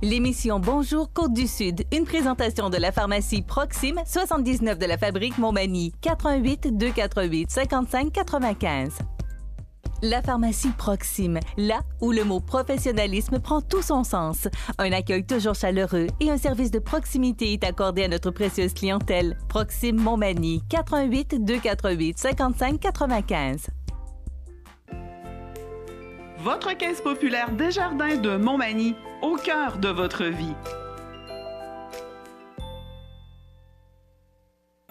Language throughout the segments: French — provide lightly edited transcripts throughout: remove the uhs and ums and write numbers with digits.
L'émission Bonjour Côte-du-Sud, une présentation de la pharmacie Proxime, 79 de la fabrique Montmagny, 88 248 55 95. La pharmacie Proxime, là où le mot professionnalisme prend tout son sens. Un accueil toujours chaleureux et un service de proximité est accordé à notre précieuse clientèle. Proxime Montmagny, 88 248 55 95. Votre caisse populaire Desjardins de Montmagny, au cœur de votre vie.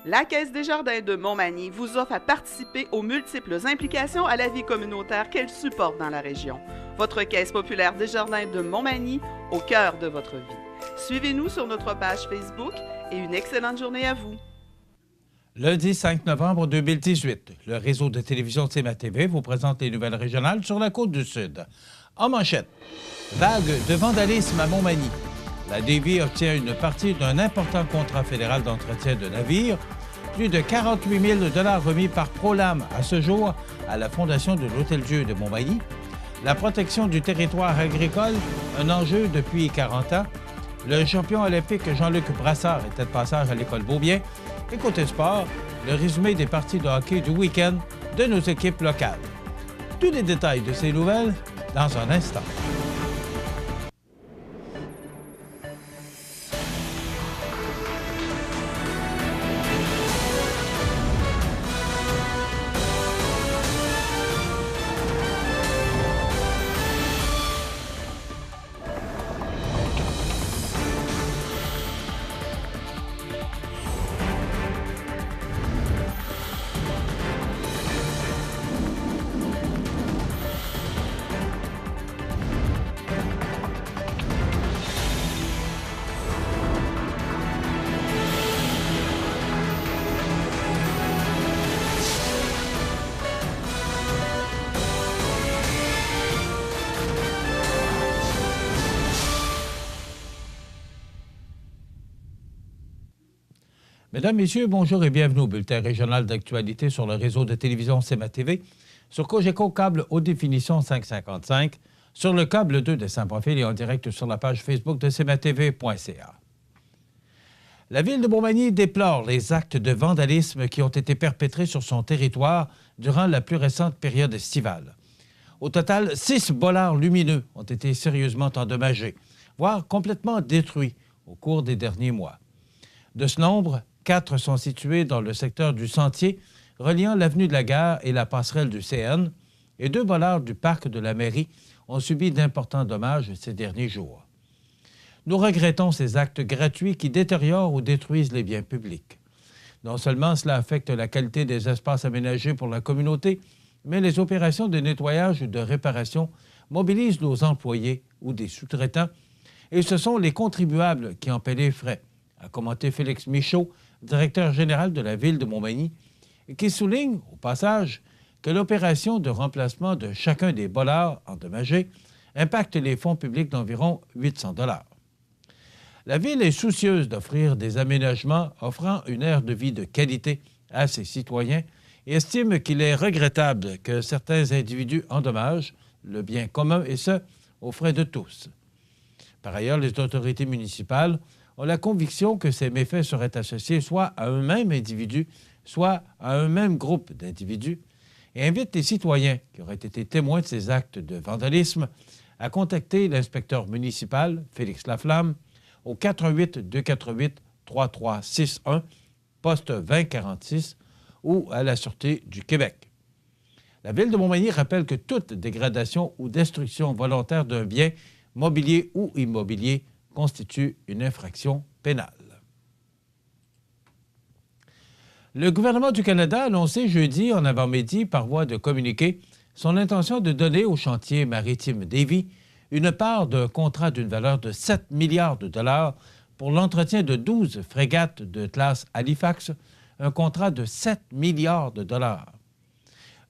La Caisse Desjardins de Montmagny vous offre à participer aux multiples implications à la vie communautaire qu'elle supporte dans la région. Votre Caisse populaire Desjardins de Montmagny, au cœur de votre vie. Suivez-nous sur notre page Facebook et une excellente journée à vous. Lundi 5 novembre 2018, le réseau de télévision CMA-TV vous présente les nouvelles régionales sur la Côte-du-Sud. En manchette, vague de vandalisme à Montmagny. La Davie obtient une partie d'un important contrat fédéral d'entretien de navires. Plus de 48 000 $ remis par Prolam à ce jour à la Fondation de l'Hôtel-Dieu de Montmagny. La protection du territoire agricole, un enjeu depuis 40 ans. Le champion olympique Jean-Luc Brassard était de passage à l'École Beaubien. Et côté sport, le résumé des parties de hockey du week-end de nos équipes locales. Tous les détails de ces nouvelles dans un instant. Mesdames, Messieurs, bonjour et bienvenue au bulletin régional d'actualité sur le réseau de télévision CMA-TV, sur Cogeco câble haute définition 555, sur le câble 2 de Saint-Profil et en direct sur la page Facebook de cmatv.ca. La ville de Montmagny déplore les actes de vandalisme qui ont été perpétrés sur son territoire durant la plus récente période estivale. Au total, 6 bollards lumineux ont été sérieusement endommagés, voire complètement détruits au cours des derniers mois. De ce nombre, 4 sont situés dans le secteur du sentier reliant l'avenue de la Gare et la passerelle du CN, et 2 bollards du parc de la mairie ont subi d'importants dommages ces derniers jours. Nous regrettons ces actes gratuits qui détériorent ou détruisent les biens publics. Non seulement cela affecte la qualité des espaces aménagés pour la communauté, mais les opérations de nettoyage ou de réparation mobilisent nos employés ou des sous-traitants, et ce sont les contribuables qui en paient les frais, a commenté Félix Michaud, directeur général de la ville de Montmagny, qui souligne, au passage, que l'opération de remplacement de chacun des bollards endommagés impacte les fonds publics d'environ 800 $. La ville est soucieuse d'offrir des aménagements offrant une aire de vie de qualité à ses citoyens et estime qu'il est regrettable que certains individus endommagent le bien commun, et ce, aux frais de tous. Par ailleurs, les autorités municipales ont la conviction que ces méfaits seraient associés soit à un même individu, soit à un même groupe d'individus, et invitent les citoyens qui auraient été témoins de ces actes de vandalisme à contacter l'inspecteur municipal, Félix Laflamme, au 88 248 3361, poste 2046, ou à la Sûreté du Québec. La Ville de Montmagny rappelle que toute dégradation ou destruction volontaire d'un bien mobilier ou immobilier constitue une infraction pénale. Le gouvernement du Canada a annoncé jeudi en avant-midi, par voie de communiqué, son intention de donner au chantier maritime Davie une part d'un contrat d'une valeur de 7 milliards de dollars pour l'entretien de 12 frégates de classe Halifax, un contrat de 7 milliards de dollars.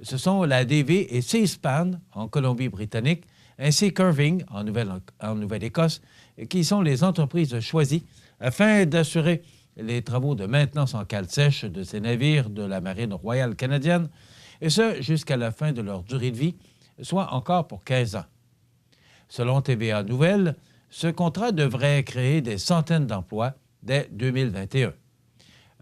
Ce sont la Davie et Seaspan en Colombie-Britannique, ainsi qu'Irving en Nouvelle-Écosse, qui sont les entreprises choisies afin d'assurer les travaux de maintenance en cale sèche de ces navires de la Marine royale canadienne, et ce jusqu'à la fin de leur durée de vie, soit encore pour 15 ans. Selon TVA Nouvelles, Ce contrat devrait créer des centaines d'emplois dès 2021.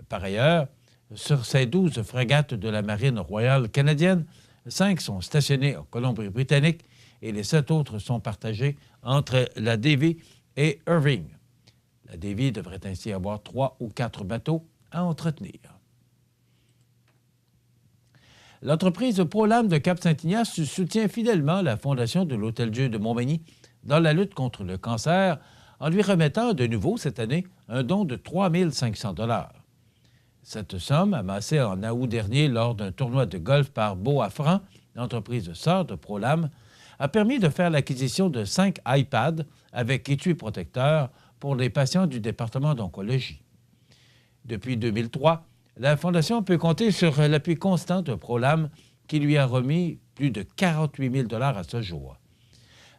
Par ailleurs, sur ces 12 frégates de la Marine royale canadienne, 5 sont stationnées en Colombie-Britannique et les 7 autres sont partagées entre la Davie et Irving. La Davie devrait ainsi avoir 3 ou 4 bateaux à entretenir. L'entreprise ProLam de Cap-Saint-Ignace soutient fidèlement la Fondation de l'Hôtel-Dieu de Montmagny dans la lutte contre le cancer en lui remettant de nouveau cette année un don de 3 500 $. Cette somme, amassée en août dernier lors d'un tournoi de golf par Beau à Franc, l'entreprise sœur de ProLam, a permis de faire l'acquisition de 5 iPads avec étui protecteur pour les patients du département d'oncologie. Depuis 2003, la Fondation peut compter sur l'appui constant de ProLam qui lui a remis plus de 48 000 $ à ce jour.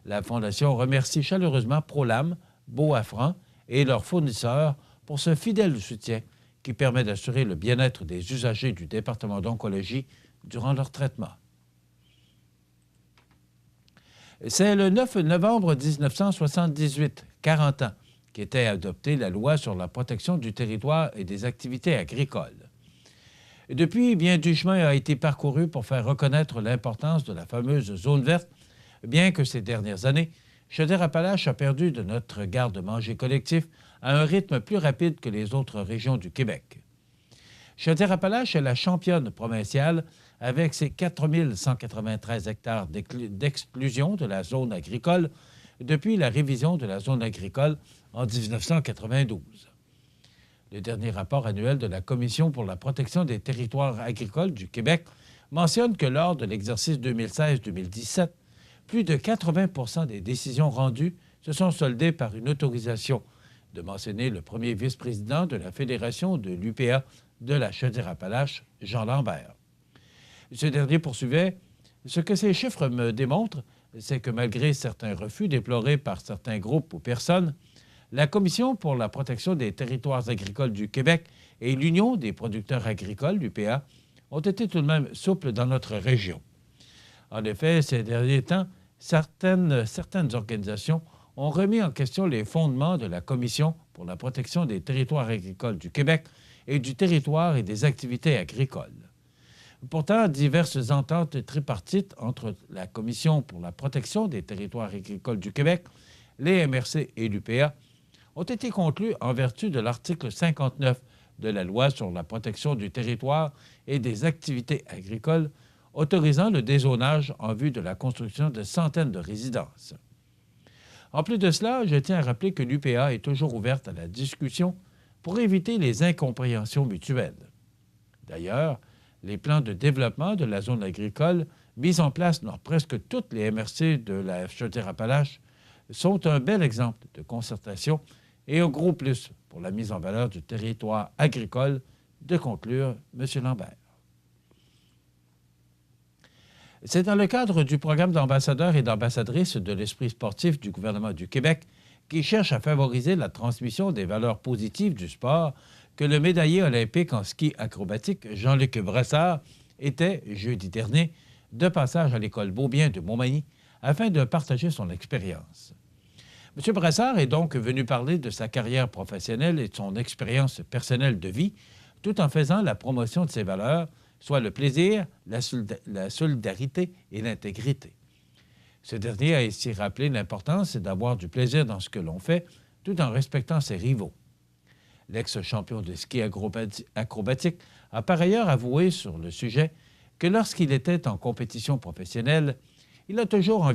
La Fondation remercie chaleureusement ProLam, Beau à Franc et leurs fournisseurs pour ce fidèle soutien qui permet d'assurer le bien-être des usagers du département d'oncologie durant leur traitement. C'est le 9 novembre 1978, 40 ans, qu'était adoptée la loi sur la protection du territoire et des activités agricoles. Depuis, bien du chemin a été parcouru pour faire reconnaître l'importance de la fameuse zone verte, bien que ces dernières années, Chaudière-Appalaches a perdu de notre garde-manger collectif à un rythme plus rapide que les autres régions du Québec. Chaudière-Appalaches est la championne provinciale avec ses 4 193 hectares d'exclusion de la zone agricole depuis la révision de la zone agricole en 1992. Le dernier rapport annuel de la Commission pour la protection des territoires agricoles du Québec mentionne que lors de l'exercice 2016-2017, plus de 80 des décisions rendues se sont soldées par une autorisation, de mentionner le premier vice-président de la Fédération de l'UPA de la Chaudière-Appalaches, Jean Lambert. Ce dernier poursuivait « Ce que ces chiffres me démontrent, c'est que malgré certains refus déplorés par certains groupes ou personnes, la Commission pour la protection des territoires agricoles du Québec et l'Union des producteurs agricoles, l'UPA, ont été tout de même souples dans notre région. En effet, ces derniers temps, certaines organisations ont remis en question les fondements de la Commission pour la protection des territoires agricoles du Québec et du territoire et des activités agricoles. Pourtant, diverses ententes tripartites entre la Commission pour la protection des territoires agricoles du Québec, les MRC et l'UPA ont été conclues en vertu de l'article 59 de la Loi sur la protection du territoire et des activités agricoles, autorisant le dézonage en vue de la construction de centaines de résidences. En plus de cela, je tiens à rappeler que l'UPA est toujours ouverte à la discussion pour éviter les incompréhensions mutuelles. D'ailleurs, les plans de développement de la zone agricole mis en place dans presque toutes les MRC de la Chaudière-Appalaches sont un bel exemple de concertation et un gros plus pour la mise en valeur du territoire agricole, de conclure M. Lambert. C'est dans le cadre du programme d'ambassadeurs et d'ambassadrices de l'esprit sportif du gouvernement du Québec qui cherche à favoriser la transmission des valeurs positives du sport que le médaillé olympique en ski acrobatique Jean-Luc Brassard était, jeudi dernier, de passage à l'école Beaubien de Montmagny afin de partager son expérience. M. Brassard est donc venu parler de sa carrière professionnelle et de son expérience personnelle de vie, tout en faisant la promotion de ses valeurs, soit le plaisir, la solidarité et l'intégrité. Ce dernier a ainsi rappelé l'importance d'avoir du plaisir dans ce que l'on fait, tout en respectant ses rivaux. L'ex-champion de ski acrobatique a par ailleurs avoué sur le sujet que lorsqu'il était en compétition professionnelle, il a toujours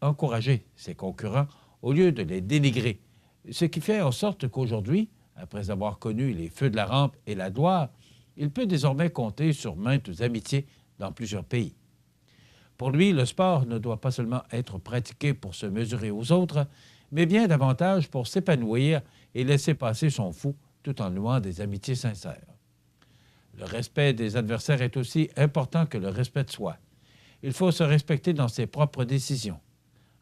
encouragé ses concurrents au lieu de les dénigrer, ce qui fait en sorte qu'aujourd'hui, après avoir connu les feux de la rampe et la gloire, il peut désormais compter sur maintes amitiés dans plusieurs pays. Pour lui, le sport ne doit pas seulement être pratiqué pour se mesurer aux autres, mais bien davantage pour s'épanouir et laisser passer son fou tout en louant des amitiés sincères. Le respect des adversaires est aussi important que le respect de soi. Il faut se respecter dans ses propres décisions.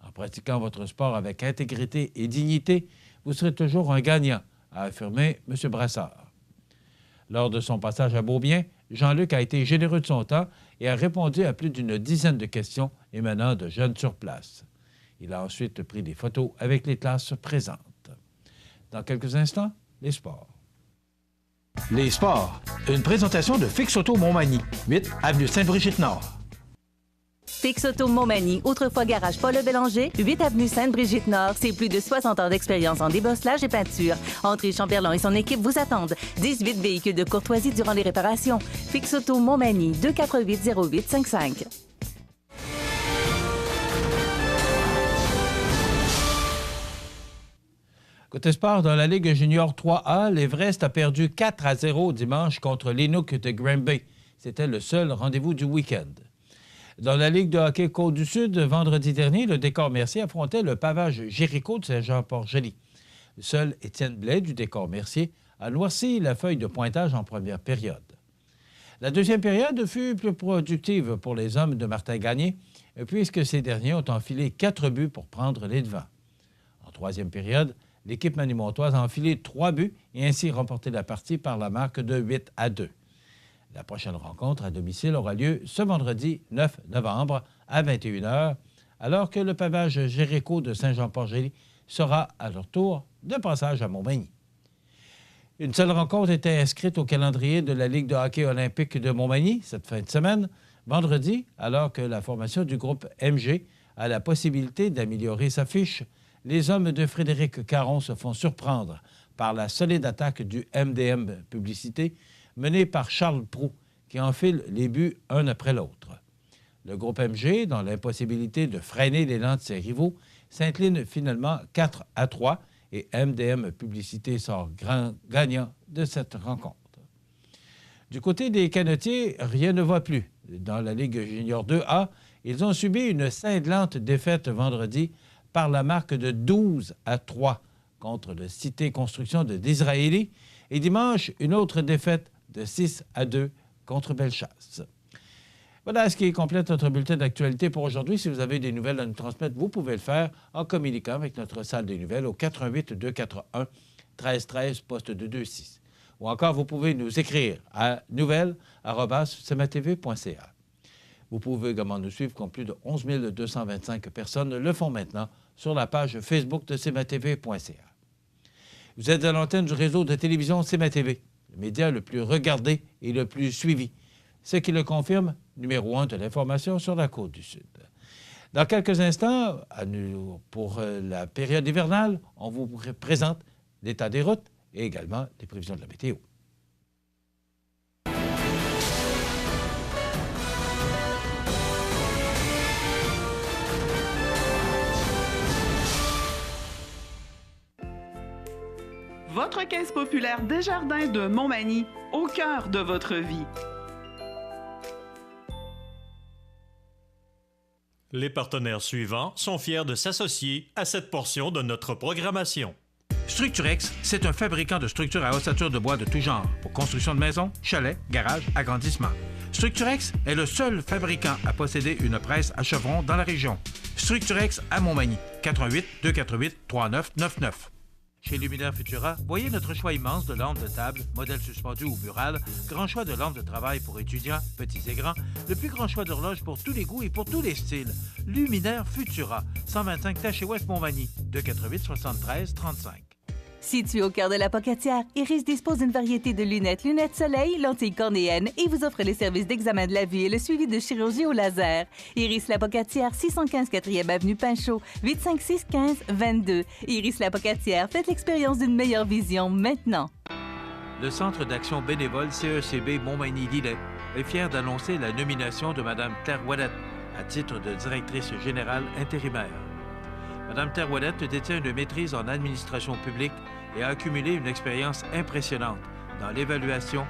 En pratiquant votre sport avec intégrité et dignité, vous serez toujours un gagnant, a affirmé M. Brassard. Lors de son passage à Beaubien, Jean-Luc a été généreux de son temps et a répondu à plus d'une dizaine de questions émanant de jeunes sur place. Il a ensuite pris des photos avec les classes présentes. Dans quelques instants, les sports. Les sports. Une présentation de Fix Auto Montmagny, 8 avenue Sainte-Brigitte-Nord. Fix Auto Montmagny, autrefois garage Paul Bélanger, 8 avenue Sainte-Brigitte-Nord. C'est plus de 60 ans d'expérience en débosselage et peinture. André Champerlon et son équipe vous attendent. 18 véhicules de courtoisie durant les réparations. Fix Auto Montmagny, 248-0855. Côté sport, dans la Ligue junior 3A, l'Everest a perdu 4-0 dimanche contre l'Inuk de Granby. C'était le seul rendez-vous du week-end. Dans la Ligue de hockey Côte-du-Sud, vendredi dernier, le Décor Mercier affrontait le Pavage Jéricho de Saint-Jean-Port-Joli. Le seul Étienne Blais du Décor Mercier a noirci la feuille de pointage en première période. La deuxième période fut plus productive pour les hommes de Martin Gagné, puisque ces derniers ont enfilé 4 buts pour prendre les devants. En troisième période, l'équipe manimontoise a enfilé 3 buts et ainsi remporté la partie par la marque de 8-2. La prochaine rencontre à domicile aura lieu ce vendredi 9 novembre à 21h, alors que le Pavage Jéricho de Saint-Jean-Port-Joli sera à leur tour de passage à Montmagny. Une seule rencontre était inscrite au calendrier de la Ligue de hockey olympique de Montmagny cette fin de semaine, vendredi, alors que la formation du groupe MG a la possibilité d'améliorer sa fiche. Les hommes de Frédéric Caron se font surprendre par la solide attaque du MDM Publicité, menée par Charles Proulx, qui enfile les buts un après l'autre. Le groupe MG, dans l'impossibilité de freiner l'élan de ses rivaux, s'incline finalement 4-3 et MDM Publicité sort gagnant de cette rencontre. Du côté des Canotiers, rien ne va plus. Dans la Ligue junior 2A, ils ont subi une cinglante défaite vendredi par la marque de 12-3 contre le Cité Construction de Disraeli et dimanche, une autre défaite de 6-2 contre Bellechasse. Voilà ce qui complète notre bulletin d'actualité pour aujourd'hui. Si vous avez des nouvelles à nous transmettre, vous pouvez le faire en communiquant avec notre salle des nouvelles au 418-241-1313, poste 226. Ou encore, vous pouvez nous écrire à nouvelles@cmatv.ca. Vous pouvez également nous suivre comme plus de 11 225 personnes le font maintenant sur la page Facebook de cmatv.ca. Vous êtes à l'antenne du réseau de télévision CMA-TV, le média le plus regardé et le plus suivi, ce qui le confirme, numéro 1 de l'information sur la Côte-du-Sud. Dans quelques instants, pour la période hivernale, on vous présente l'état des routes et également les prévisions de la météo. Votre caisse populaire Desjardins de Montmagny, au cœur de votre vie. Les partenaires suivants sont fiers de s'associer à cette portion de notre programmation. Structurex, c'est un fabricant de structures à ossature de bois de tout genre pour construction de maisons, chalets, garages, agrandissements. Structurex est le seul fabricant à posséder une presse à chevron dans la région. Structurex à Montmagny, 418-248-3999. Chez Luminaire Futura, voyez notre choix immense de lampes de table, modèles suspendus ou murales, grand choix de lampes de travail pour étudiants, petits et grands, le plus grand choix d'horloges pour tous les goûts et pour tous les styles. Luminaire Futura, 125 Taché-Ouest Montmagny, 248-73-35. Situé au cœur de la Pocatière, Iris dispose d'une variété de lunettes soleil, lentilles cornéennes et vous offre les services d'examen de la vue et le suivi de chirurgie au laser. Iris La Pocatière, 615 4e avenue Pinchot, 856-15-22. Iris La Pocatière, faites l'expérience d'une meilleure vision maintenant. Le Centre d'action bénévole CECB Montmagny-Lillet est fier d'annoncer la nomination de Mme Terre-Ouellette à titre de directrice générale intérimaire. Mme Terre-Ouellette détient une maîtrise en administration publique et a accumulé une expérience impressionnante dans l'évaluation,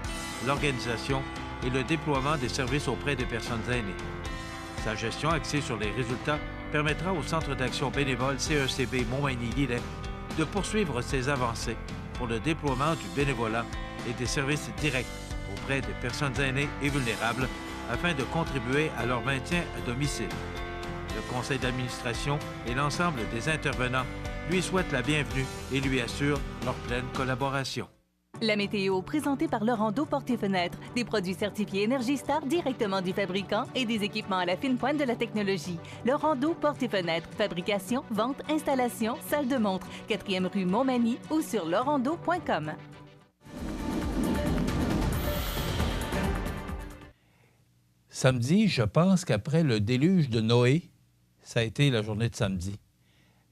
l'organisation et le déploiement des services auprès des personnes aînées. Sa gestion axée sur les résultats permettra au Centre d'action bénévole CECB Montmagny-Lillet de poursuivre ses avancées pour le déploiement du bénévolat et des services directs auprès des personnes aînées et vulnérables afin de contribuer à leur maintien à domicile. Le conseil d'administration et l'ensemble des intervenants lui souhaitent la bienvenue et lui assurent leur pleine collaboration. La météo, présentée par Laurando Portes et Fenêtres. Des produits certifiés Énergie Star directement du fabricant et des équipements à la fine pointe de la technologie. Laurando Portes et Fenêtres. Fabrication, vente, installation, salle de montre. 4e rue Montmagny ou sur laurando.com. Samedi, je pense qu'après le déluge de Noé, ça a été la journée de samedi.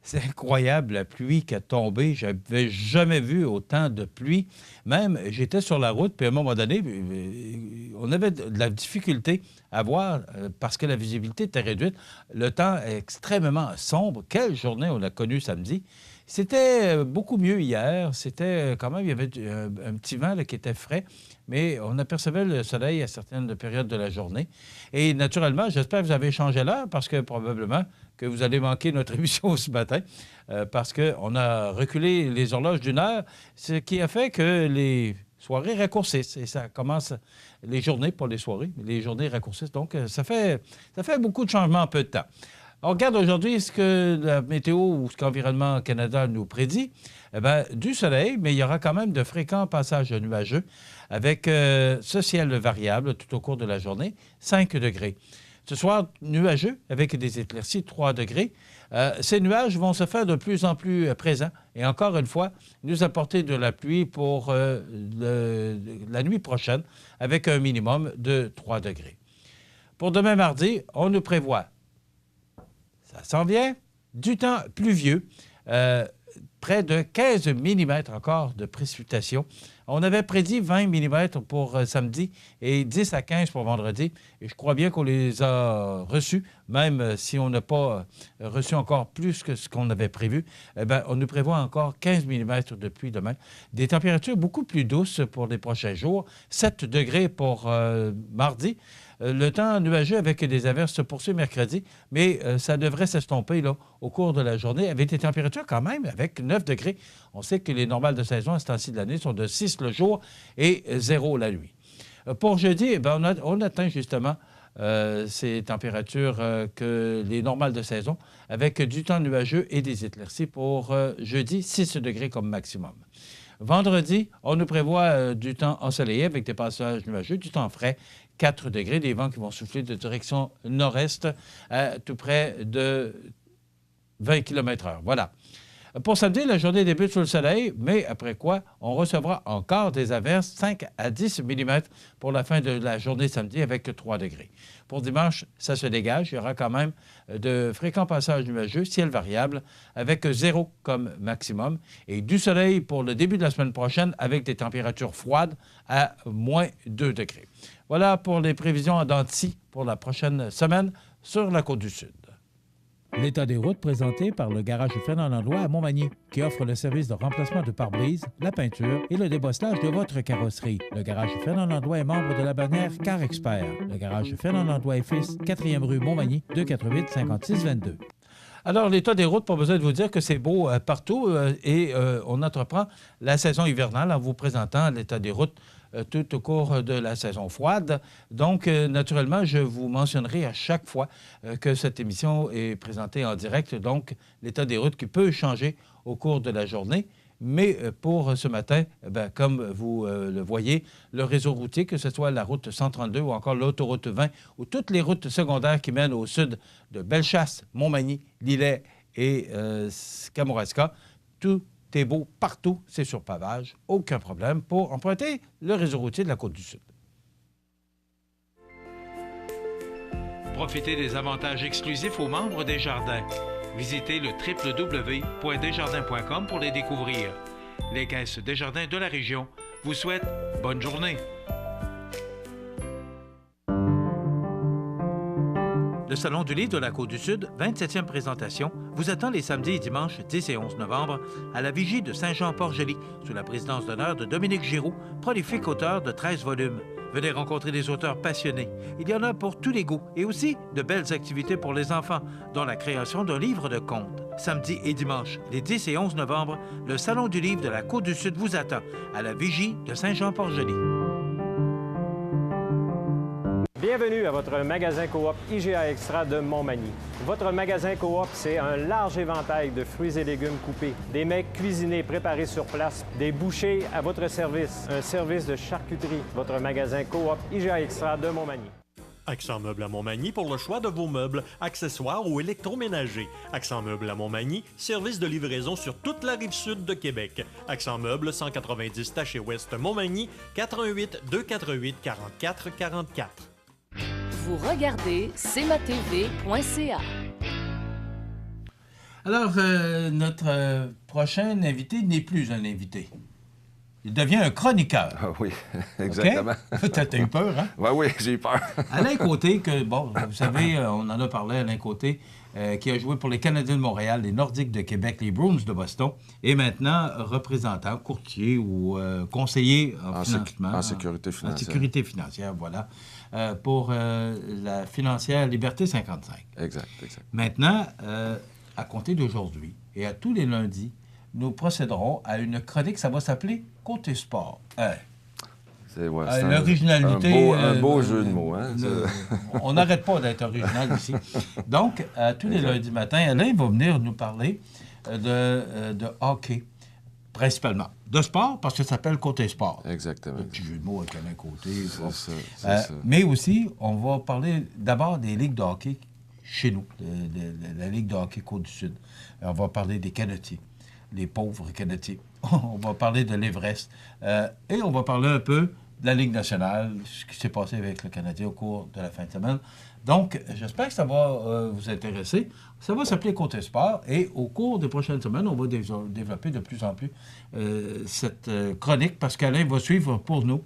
C'est incroyable, la pluie qui a tombé. Je n'avais jamais vu autant de pluie. Même, j'étais sur la route, puis à un moment donné, on avait de la difficulté à voir parce que la visibilité était réduite. Le temps est extrêmement sombre. Quelle journée on a connue samedi. C'était beaucoup mieux hier. C'était quand même, il y avait un petit vent là, qui était frais, mais on apercevait le soleil à certaines périodes de la journée. Et naturellement, j'espère que vous avez changé l'heure parce que probablement que vous allez manquer notre émission ce matin parce qu'on a reculé les horloges d'une heure, ce qui a fait que les soirées raccourcissent. Et ça commence les journées, pas les soirées, mais les journées raccourcissent. Donc, ça fait beaucoup de changements en peu de temps. On regarde aujourd'hui ce que la météo ou ce qu'Environnement Canada nous prédit. Eh bien, du soleil, mais il y aura quand même de fréquents passages nuageux avec ce ciel variable tout au cours de la journée, 5 degrés. Ce soir, nuageux avec des éclaircies, 3 degrés. Ces nuages vont se faire de plus en plus présents et encore une fois, nous apporter de la pluie pour la nuit prochaine avec un minimum de 3 degrés. Pour demain mardi, on nous prévoit, ça s'en vient, du temps pluvieux, près de 15 mm encore de précipitations. On avait prédit 20 mm pour samedi et 10 à 15 pour vendredi. Et je crois bien qu'on les a reçus, même si on n'a pas reçu encore plus que ce qu'on avait prévu. Eh bien, on nous prévoit encore 15 mm de pluie demain. Des températures beaucoup plus douces pour les prochains jours. 7 degrés pour mardi. Le temps nuageux avec des averses se poursuit mercredi, mais ça devrait s'estomper là, au cours de la journée avec des températures quand même avec 9 degrés. On sait que les normales de saison à ce temps-ci de l'année sont de 6 le jour et 0 la nuit. Pour jeudi, eh bien, on atteint justement ces températures que les normales de saison avec du temps nuageux et des éclaircies pour jeudi, 6 degrés comme maximum. Vendredi, on nous prévoit du temps ensoleillé avec des passages nuageux, du temps frais, 4 degrés, des vents qui vont souffler de direction nord-est à tout près de 20 km/h. Voilà. Pour samedi, la journée débute sous le soleil, mais après quoi, on recevra encore des averses 5 à 10 mm pour la fin de la journée samedi avec 3 degrés. Pour dimanche, ça se dégage. Il y aura quand même de fréquents passages nuageux, ciel variable, avec 0 comme maximum. Et du soleil pour le début de la semaine prochaine avec des températures froides à moins 2 degrés. Voilà pour les prévisions en dents de scie pour la prochaine semaine sur la Côte-du-Sud. L'état des routes présenté par le garage Fernand Landlois à Montmagny, qui offre le service de remplacement de pare-brise, la peinture et le débosselage de votre carrosserie. Le garage Fernand Landlois est membre de la bannière Car Expert. Le garage Fernand Landlois et Fils, 4e rue Montmagny, 248-5622. Alors, l'état des routes, pas besoin de vous dire que c'est beau partout et on entreprend la saison hivernale en vous présentant l'état des routes tout au cours de la saison froide. Donc, naturellement, je vous mentionnerai à chaque fois que cette émission est présentée en direct, donc l'état des routes qui peut changer au cours de la journée. Mais pour ce matin, bien, comme vous le voyez, le réseau routier, que ce soit la route 132 ou encore l'autoroute 20 ou toutes les routes secondaires qui mènent au sud de Bellechasse, Montmagny, Lillet et Kamouraska, tout est beau partout, c'est sur pavage, aucun problème pour emprunter le réseau routier de la Côte-du-Sud. Profitez des avantages exclusifs aux membres des Jardins. Visitez le www.desjardins.com pour les découvrir. Les caisses Desjardins de la région vous souhaitent bonne journée. Le Salon du livre de la Côte-du-Sud, 27e présentation, vous attend les samedis et dimanches 10 et 11 novembre à la vigie de Saint-Jean-Port-Joli, sous la présidence d'honneur de Dominique Giroux, prolifique auteur de 13 volumes. Venez rencontrer des auteurs passionnés. Il y en a pour tous les goûts et aussi de belles activités pour les enfants, dont la création d'un livre de contes. Samedi et dimanche, les 10 et 11 novembre, le Salon du livre de la Côte-du-Sud vous attend à la vigie de Saint-Jean-Port-Joli. Bienvenue à votre magasin Coop IGA Extra de Montmagny. Votre magasin Coop, c'est un large éventail de fruits et légumes coupés, des mets cuisinés préparés sur place, des bouchées à votre service, un service de charcuterie. Votre magasin Coop IGA Extra de Montmagny. Accent Meubles à Montmagny pour le choix de vos meubles, accessoires ou électroménagers. Accent Meubles à Montmagny, service de livraison sur toute la rive sud de Québec. Accent Meubles, 190 Taché Ouest Montmagny, 418 248 44 44. Vous regardez cmatv.ca. Alors, notre prochain invité n'est plus un invité. Il devient un chroniqueur. Ah oui, exactement. Okay? T'as eu peur, hein? Oui, j'ai eu peur. Alain Côté, vous savez, on en a parlé, Alain Côté, qui a joué pour les Canadiens de Montréal, les Nordiques de Québec, les Bruins de Boston, et maintenant représentant, courtier ou conseiller en financement. En sécurité financière. En sécurité financière, voilà, pour la financière Liberté 55. Exact. Maintenant, à compter d'aujourd'hui et à tous les lundis, nous procéderons à une chronique, ça va s'appeler Côté Sport. C'est l'originalité. Un beau jeu de mots. Hein? On n'arrête pas d'être original ici. Donc, tous les lundis matins, Alain va venir nous parler de hockey, principalement. De sport, parce que ça s'appelle Côté Sport. Exactement. Un petit jeu de mots avec Alain Côté. C'est ça. Mais aussi, on va parler d'abord des ligues de hockey chez nous, de la Ligue de hockey Côte-du-Sud. On va parler des Canadiens. Les pauvres Canadiens. On va parler de l'Everest. Et on va parler un peu de la Ligue nationale, ce qui s'est passé avec le Canadien au cours de la fin de semaine. Donc, j'espère que ça va vous intéresser. Ça va s'appeler Côté Sport. Et au cours des prochaines semaines, on va développer de plus en plus cette chronique parce qu'Alain va suivre pour nous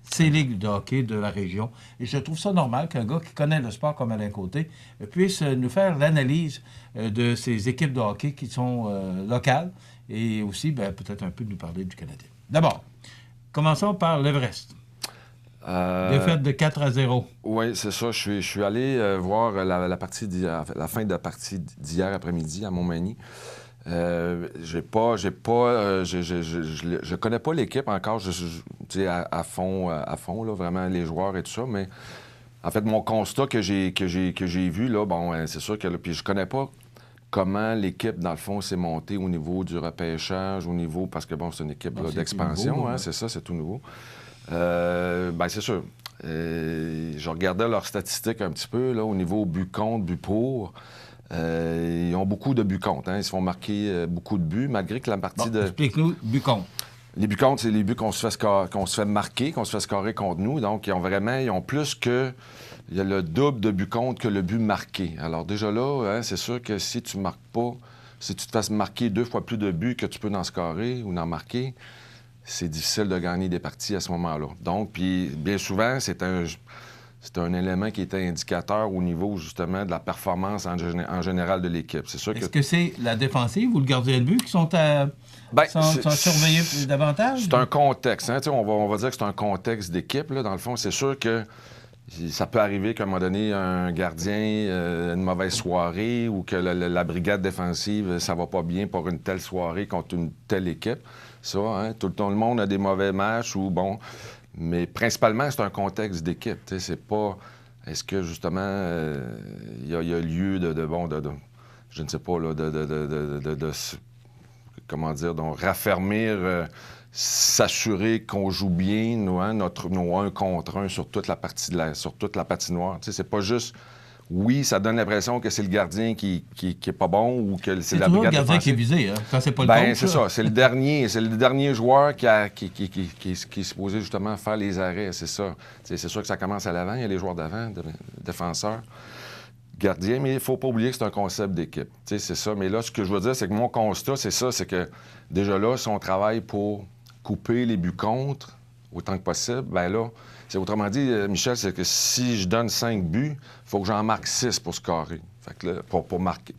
ces ligues de hockey de la région. Et je trouve ça normal qu'un gars qui connaît le sport comme Alain Côté puisse nous faire l'analyse de ces équipes de hockey qui sont locales et aussi peut-être un peu nous parler du Canadien. D'abord, commençons par l'Everest. Défaite de 4-0. Oui, c'est ça. Je suis allé voir la fin de la partie d'hier après-midi à Montmagny. Je connais pas l'équipe encore à fond, là, vraiment les joueurs et tout ça, mais en fait, mon constat que j'ai vu, là, c'est sûr que puis je connais pas comment l'équipe, dans le fond, s'est montée au niveau du repêchage, au niveau, parce que c'est une équipe d'expansion, nouveau, c'est ça, c'est tout nouveau. C'est sûr. Je regardais leurs statistiques un petit peu, là, au niveau but contre, but pour. Ils ont beaucoup de buts contre. Hein. Ils se font marquer beaucoup de buts, malgré que la partie de... Explique-nous, buts contre. Les buts contre, c'est les buts qu'on se fait marquer, qu'on se fait scorer contre nous. Donc, ils ont plus que... Il y a le double de buts contre que le but marqué. Alors, déjà là, c'est sûr que si tu marques pas, si tu te fasses marquer 2 fois plus de buts que tu peux en scorer ou en marquer, c'est difficile de gagner des parties à ce moment-là. Donc, puis bien souvent, c'est un élément qui est indicateur au niveau, justement, de la performance en général de l'équipe. C'est sûr Est-ce que c'est la défensive ou le gardien de but qui sont surveillés davantage? C'est un contexte. Hein? On va dire que c'est un contexte d'équipe. Là. Dans le fond, c'est sûr que ça peut arriver qu'à un moment donné, un gardien ait une mauvaise soirée ou que la brigade défensive, ça va pas bien pour une telle soirée contre une telle équipe. Ça, hein? Tout le monde a des mauvais matchs ou bon... Mais principalement, c'est un contexte d'équipe. C'est pas... Est-ce que, justement, il y a lieu je ne sais pas, là, comment dire, donc raffermir, s'assurer qu'on joue bien, nos 1 contre 1 sur toute la patinoire. C'est pas juste... Oui, ça donne l'impression que c'est le gardien qui est pas bon ou que c'est la brigade défensive. C'est toujours le gardien qui est visé, hein? Quand c'est pas le coach, c'est ça. C'est le dernier joueur qui est supposé justement faire les arrêts, c'est ça. C'est sûr que ça commence à l'avant, il y a les joueurs d'avant, défenseurs, gardiens, mais il ne faut pas oublier que c'est un concept d'équipe. C'est ça. Mais là, ce que je veux dire, c'est que mon constat, c'est ça, c'est que déjà là, si on travaille pour couper les buts contre autant que possible, bien là, c'est autrement dit, Michel, c'est que si je donne 5 buts, il faut que j'en marque 6 pour scorer. Fait que là,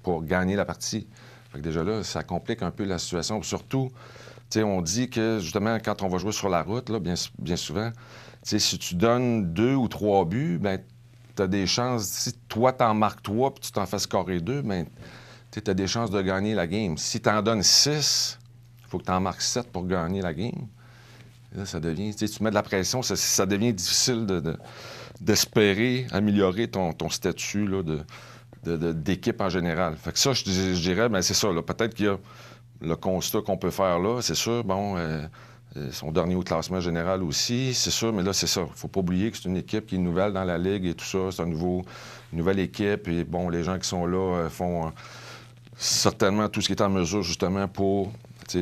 pour gagner la partie. Fait que déjà là, ça complique un peu la situation. Surtout, on dit que justement, quand on va jouer sur la route, là, bien souvent, si tu donnes 2 ou 3 buts, bien, tu as des chances. Si toi, t'en marques 3 puis tu t'en fais scorer 2, bien, tu as des chances de gagner la game. Si tu en donnes 6, il faut que tu en marques 7 pour gagner la game. Là, ça devient... Tu mets de la pression, ça devient difficile d'espérer améliorer ton statut là, d'équipe en général. Fait que ça, je dirais, bien, c'est ça. Peut-être qu'il y a le constat qu'on peut faire là, c'est sûr, bon, son dernier au classement général aussi, c'est sûr, mais là, c'est ça. Il ne faut pas oublier que c'est une équipe qui est nouvelle dans la Ligue et tout ça. C'est une nouvelle équipe. Et bon, les gens qui sont là font certainement tout ce qui est en mesure, justement, pour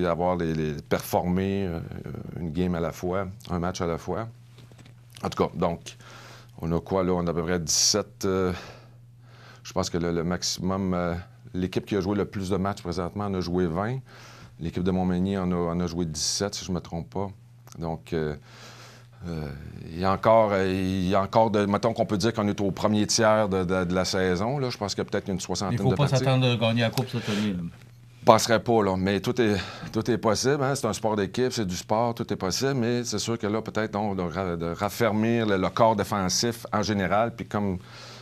avoir performer une game à la fois, un match à la fois. En tout cas, donc, on a quoi là? On a à peu près 17. Je pense que le maximum. L'équipe qui a joué le plus de matchs présentement en a joué 20. L'équipe de Montmagny en a joué 17, si je ne me trompe pas. Donc, il y a encore mettons qu'on peut dire qu'on est au premier tiers de la saison. Là. Je pense qu'il y a peut-être une soixantaine de parties. Il ne faut pas s'attendre à gagner la Coupe cette année. Je ne penserais pas, là. Mais tout est possible. Hein? C'est un sport d'équipe, c'est du sport, tout est possible. Mais c'est sûr que là, peut-être, on doit raffermir le corps défensif en général. Puis comme...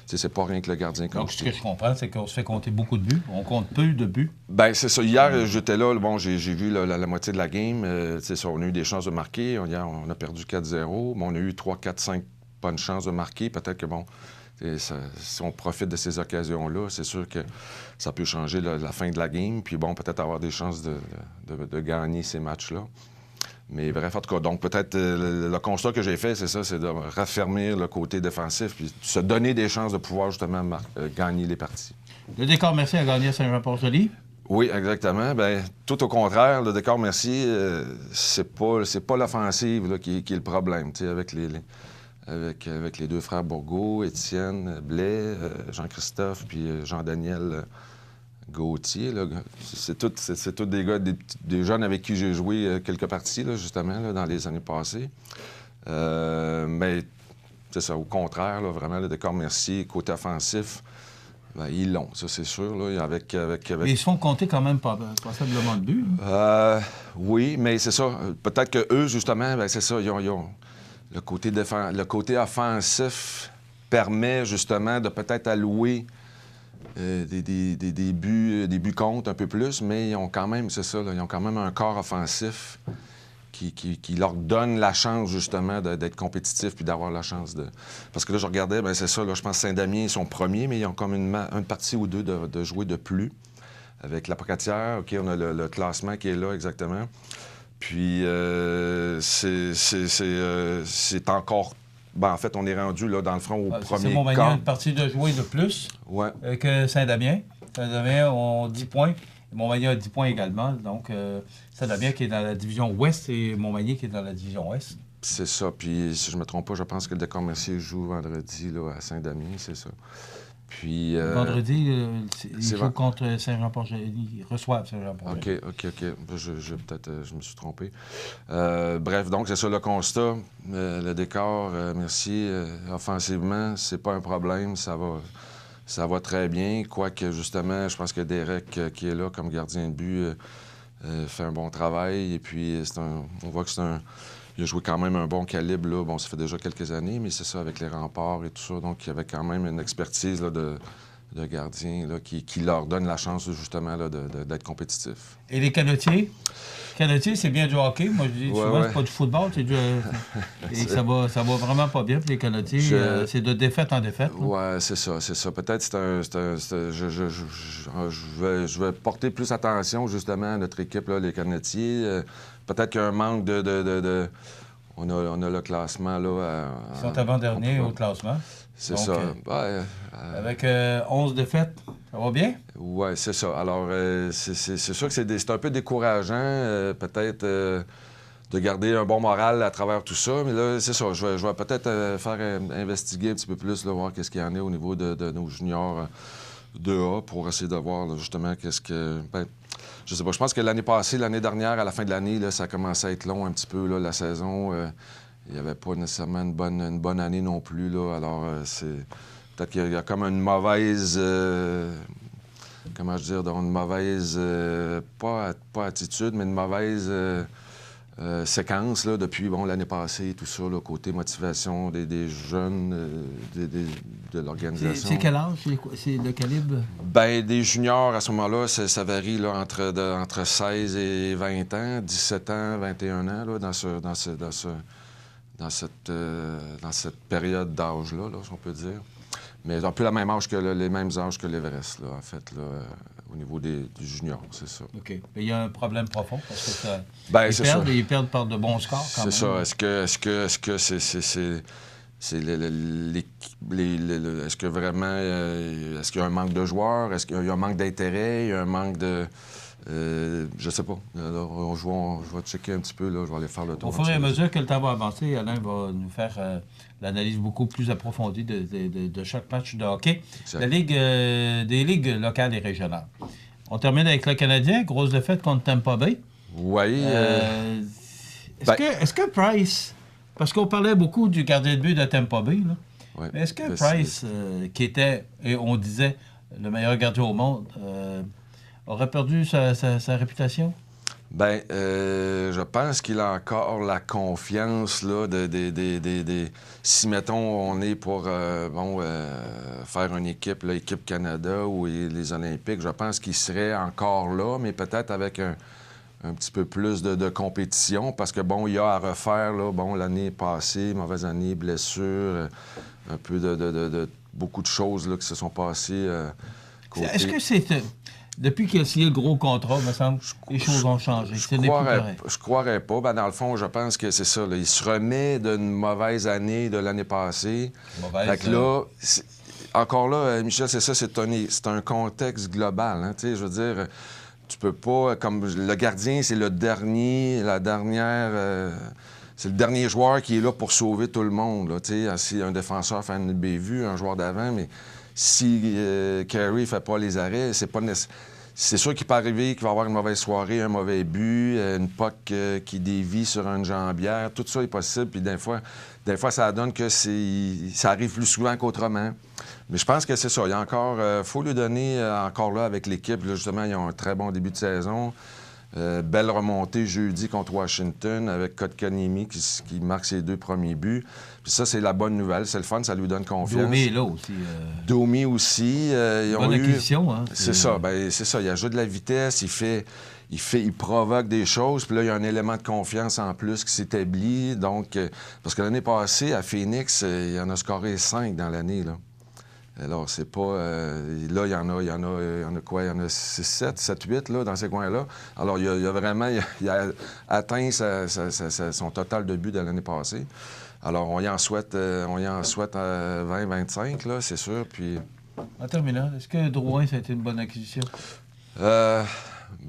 c'est pas rien que le gardien. Donc, ce que je comprends, c'est qu'on se fait compter beaucoup de buts. On compte peu de buts. Bien, c'est ça. Hier, j'étais là. Bon, j'ai vu la moitié de la game. C'est ça, on a eu des chances de marquer. Hier, on a perdu 4-0. Mais on a eu 3, 4, 5 bonnes chances de marquer. Peut-être que, bon, si on profite de ces occasions-là, c'est sûr que ça peut changer la fin de la game. Puis, bon, peut-être avoir des chances de gagner ces matchs-là. Mais bref, en tout cas, donc peut-être le constat que j'ai fait, c'est ça, c'est de raffermir le côté défensif puis se donner des chances de pouvoir justement gagner les parties. Le Décor Merci a gagné à Saint-Jean-Port-Joli? Oui, exactement. Bien, tout au contraire, le Décor Merci, c'est pas l'offensive là, qui est le problème, tu sais, avec les deux frères Bourgault, Étienne Blais, Jean-Christophe puis Jean-Daniel Gauthier, là, c'est tous des gars, des jeunes avec qui j'ai joué quelques parties, là, justement, là, dans les années passées. Mais c'est ça, au contraire, là, vraiment, le Décor Merci, côté offensif, bien, ils l'ont, ça c'est sûr. Là, avec... Mais ils se font compter quand même passablement de buts. Oui, mais c'est ça. Peut-être qu'eux, justement, bien, c'est ça, ils ont le côté offensif permet justement de peut-être allouer des buts contre un peu plus, mais ils ont quand même, c'est ça, là, ils ont quand même un corps offensif qui leur donne la chance, justement, d'être compétitifs puis d'avoir la chance de... Parce que là, je regardais, bien, c'est ça, là, je pense que Saint-Damien, ils sont premiers, mais ils ont comme une partie ou deux de jouer de plus. Avec la Pocatière, OK, on a le classement qui est là, exactement. Puis, c'est encore... Ben, en fait, on est rendu là, dans le front au premier Montmagny quart. a une partie de jouer de plus que Saint-Damien. Saint-Damien a 10 points. Montmagny a 10 points également. Donc, Saint-Damien qui est dans la division ouest et Montmagny qui est dans la division ouest. C'est ça. Puis, si je ne me trompe pas, je pense que le Décor Merci joue vendredi là, à Saint-Damien, c'est ça. Puis, vendredi, ils jouent contre Saint-Jean-Port-Joli. Ils reçoivent Saint-Jean-Port-Joli. OK. Je me suis trompé. Bref, donc, c'est ça le constat. Le Décor, merci. Offensivement, c'est pas un problème. Ça va très bien. Quoique, justement, je pense que Derek, qui est là comme gardien de but, fait un bon travail. Et puis, on voit que il a joué quand même un bon calibre, là. Bon, ça fait déjà quelques années, mais c'est ça, avec les remparts et tout ça. Donc, il y avait quand même une expertise là, de gardien là, qui leur donne la chance, justement, là, d'être compétitif. Et les canotiers? Canotiers, c'est bien du hockey. Moi, je dis souvent, c'est pas du football. C'est et ça va vraiment pas bien pour les canotiers. C'est de défaite en défaite. Oui, c'est ça. Peut-être je vais porter plus attention, justement, à notre équipe, là, les canotiers. Peut-être qu'il y a un manque de... On a le classement, là... Ils sont avant-derniers au classement. C'est ça. Avec 11 défaites, ça va bien? Oui, c'est ça. Alors, c'est sûr que c'est un peu décourageant, peut-être, de garder un bon moral à travers tout ça. Mais là, c'est ça. Je vais peut-être faire investiguer un petit peu plus, là, voir qu'est-ce qu'il y en a au niveau de nos juniors 2A pour essayer de voir, là, justement, qu'est-ce que... Ben, je sais pas. Je pense que l'année dernière, à la fin de l'année, là, ça a commencé à être long un petit peu, là, la saison. Il n'y avait pas nécessairement une bonne année non plus, là. Alors, c'est... Peut-être qu'il y a comme une mauvaise... comment je dire? Une mauvaise... pas attitude, mais une mauvaise séquence, là, depuis, bon, l'année passée, tout ça, là, côté motivation des jeunes, de l'organisation. C'est quel âge? C'est le calibre? Bien, des juniors, à ce moment-là, ça varie là, entre 16 et 20 ans, 17 ans, 21 ans, là, dans dans cette période d'âge-là, là, si on peut dire. Mais un peu les mêmes âges que l'Everest, là, en fait, là, au niveau du junior, c'est ça. OK. Mais il y a un problème profond parce que ça... Bien, c'est ça. Ils perdent par de bons scores, quand même. C'est ça. Est-ce que est-ce que vraiment... est-ce qu'il y a un manque de joueurs? Est-ce qu'il y a un manque d'intérêt? Il y a un manque de... je sais pas. Alors, je vais checker un petit peu, là. Je vais aller faire le tour. Au fur et à mesure que le temps va avancer, Alain va nous faire l'analyse beaucoup plus approfondie de chaque match de hockey. Exact. Des ligues locales et régionales. On termine avec le Canadien. Grosse défaite contre Tampa Bay. Oui. Est-ce que Price... Parce qu'on parlait beaucoup du gardien de but de Tampa Bay, là. Ouais, Mais est-ce que Price, qui était, et on disait, le meilleur gardien au monde, aurait perdu sa réputation? Bien, je pense qu'il a encore la confiance, là, si, mettons, on est pour, faire une équipe, l'équipe Canada ou les Olympiques, je pense qu'il serait encore là, mais peut-être avec un petit peu plus de compétition, parce que, bon, il y a à refaire, là, bon, l'année passée, mauvaise année, blessure, un peu de beaucoup de choses, là, qui se sont passées côté... Est-ce que c'est... Depuis qu'il a signé le gros contrat, me semble, les choses ont changé. Je croirais pas. Ben, dans le fond, je pense que c'est ça. Là. Il se remet d'une mauvaise année de l'année passée. Fait que là, encore là, Michel, c'est ça, c'est un contexte global. Hein, je veux dire, tu peux pas... Comme le gardien, c'est le dernier, c'est le dernier joueur qui est là pour sauver tout le monde. Là, si un défenseur fait une bévue, un joueur d'avant, mais... Si Carey ne fait pas les arrêts, c'est sûr qu'il peut arriver qu'il va avoir une mauvaise soirée, un mauvais but, une puck qui dévie sur une jambière. Tout ça est possible. Puis des fois ça donne que ça arrive plus souvent qu'autrement. Mais je pense que c'est ça. Il y a encore... faut lui donner encore là avec l'équipe. Là, justement, ils ont un très bon début de saison. Belle remontée jeudi contre Washington avec Kotkaniemi qui marque ses 2 premiers buts. Puis ça, c'est la bonne nouvelle. C'est le fun, ça lui donne confiance. Domi est là aussi. Domi aussi. Bonne acquisition, hein? C'est ça. Ben, c'est ça. Il ajoute de la vitesse, il provoque des choses. Puis là, il y a un élément de confiance en plus qui s'établit. Donc, parce que l'année passée, à Phoenix, il en a scoré 5 dans l'année, là. Alors, c'est pas... là, il y en a quoi? Il y en a 6, 7, 8, là, dans ces coins-là. Alors, il a vraiment... Il a atteint son total de buts de l'année passée. Alors, on y en souhaite 20, 25, là, c'est sûr, puis... En terminant, est-ce que Drouin, ça a été une bonne acquisition? Ben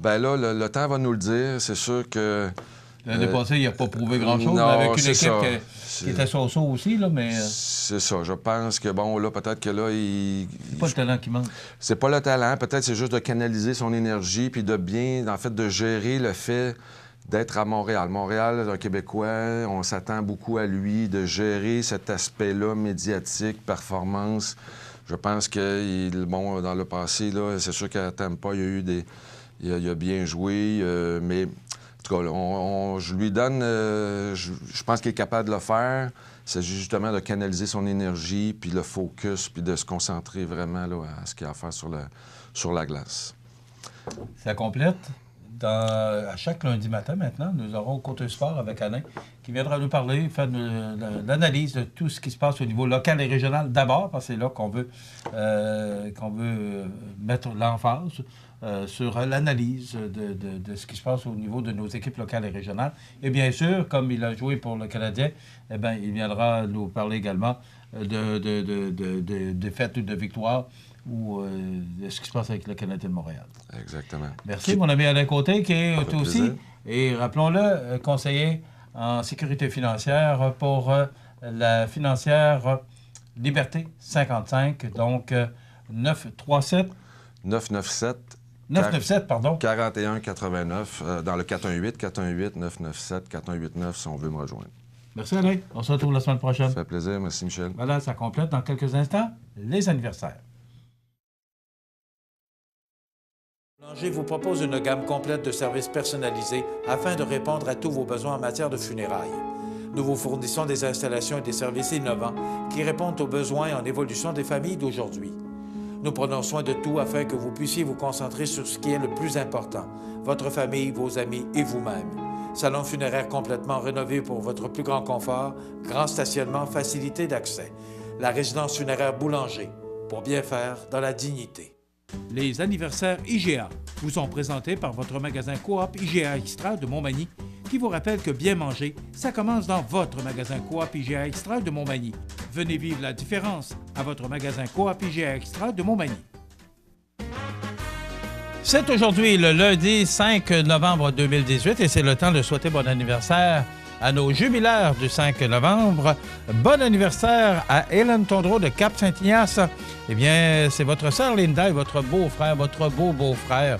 là, le temps va nous le dire. C'est sûr que... L'année passée, il n'a pas prouvé grand-chose, mais avec une équipe qui était so-so aussi, là, mais... C'est ça. Je pense que, bon, là, peut-être que là, c'est pas le talent qui manque. C'est pas le talent. Peut-être c'est juste de canaliser son énergie puis de gérer le fait d'être à Montréal. Montréal, un Québécois, on s'attend beaucoup à lui, de gérer cet aspect-là médiatique, performance. Je pense que, bon, dans le passé, là, c'est sûr qu'à Tampa, il a bien joué, mais... En tout cas, je lui donne... je pense qu'il est capable de le faire. C'est justement de canaliser son énergie, puis le focus, puis de se concentrer vraiment là, à ce qu'il y a à faire sur la glace. Ça complète. À chaque lundi matin, maintenant, nous aurons Côté Sport avec Alain, qui viendra nous parler, faire l'analyse de tout ce qui se passe au niveau local et régional d'abord, parce que c'est là qu'on veut mettre l'emphase. Sur l'analyse de ce qui se passe au niveau de nos équipes locales et régionales. Et bien sûr, comme il a joué pour le Canadien, eh bien, il viendra nous parler également de fêtes ou de victoires ou de ce qui se passe avec le Canadien de Montréal. Exactement. Merci, mon ami Alain Côté, qui est aussi, et rappelons-le, conseiller en sécurité financière pour la financière Liberté 55, donc 937... 997, pardon. 4189, dans le 418-418-997-4189, si on veut me rejoindre. Merci, Alain. On se retrouve la semaine prochaine. Ça fait plaisir. Merci, Michel. Voilà, ça complète dans quelques instants les anniversaires. Boulanger vous propose une gamme complète de services personnalisés afin de répondre à tous vos besoins en matière de funérailles. Nous vous fournissons des installations et des services innovants qui répondent aux besoins en évolution des familles d'aujourd'hui. Nous prenons soin de tout afin que vous puissiez vous concentrer sur ce qui est le plus important, votre famille, vos amis et vous-même. Salon funéraire complètement rénové pour votre plus grand confort, grand stationnement, facilité d'accès. La résidence funéraire Boulanger, pour bien faire dans la dignité. Les anniversaires IGA vous sont présentés par votre magasin Coop IGA Extra de Montmagny, qui vous rappelle que bien manger, ça commence dans votre magasin Coop IGA Extra de Montmagny. Venez vivre la différence à votre magasin Coop IGA Extra de Montmagny. C'est aujourd'hui le lundi 5 novembre 2018 et c'est le temps de souhaiter bon anniversaire à nos jubilaires du 5 novembre. Bon anniversaire à Hélène Tondreau de Cap-Saint-Ignace. Eh bien, c'est votre sœur Linda et votre beau-frère, votre beau-beau-frère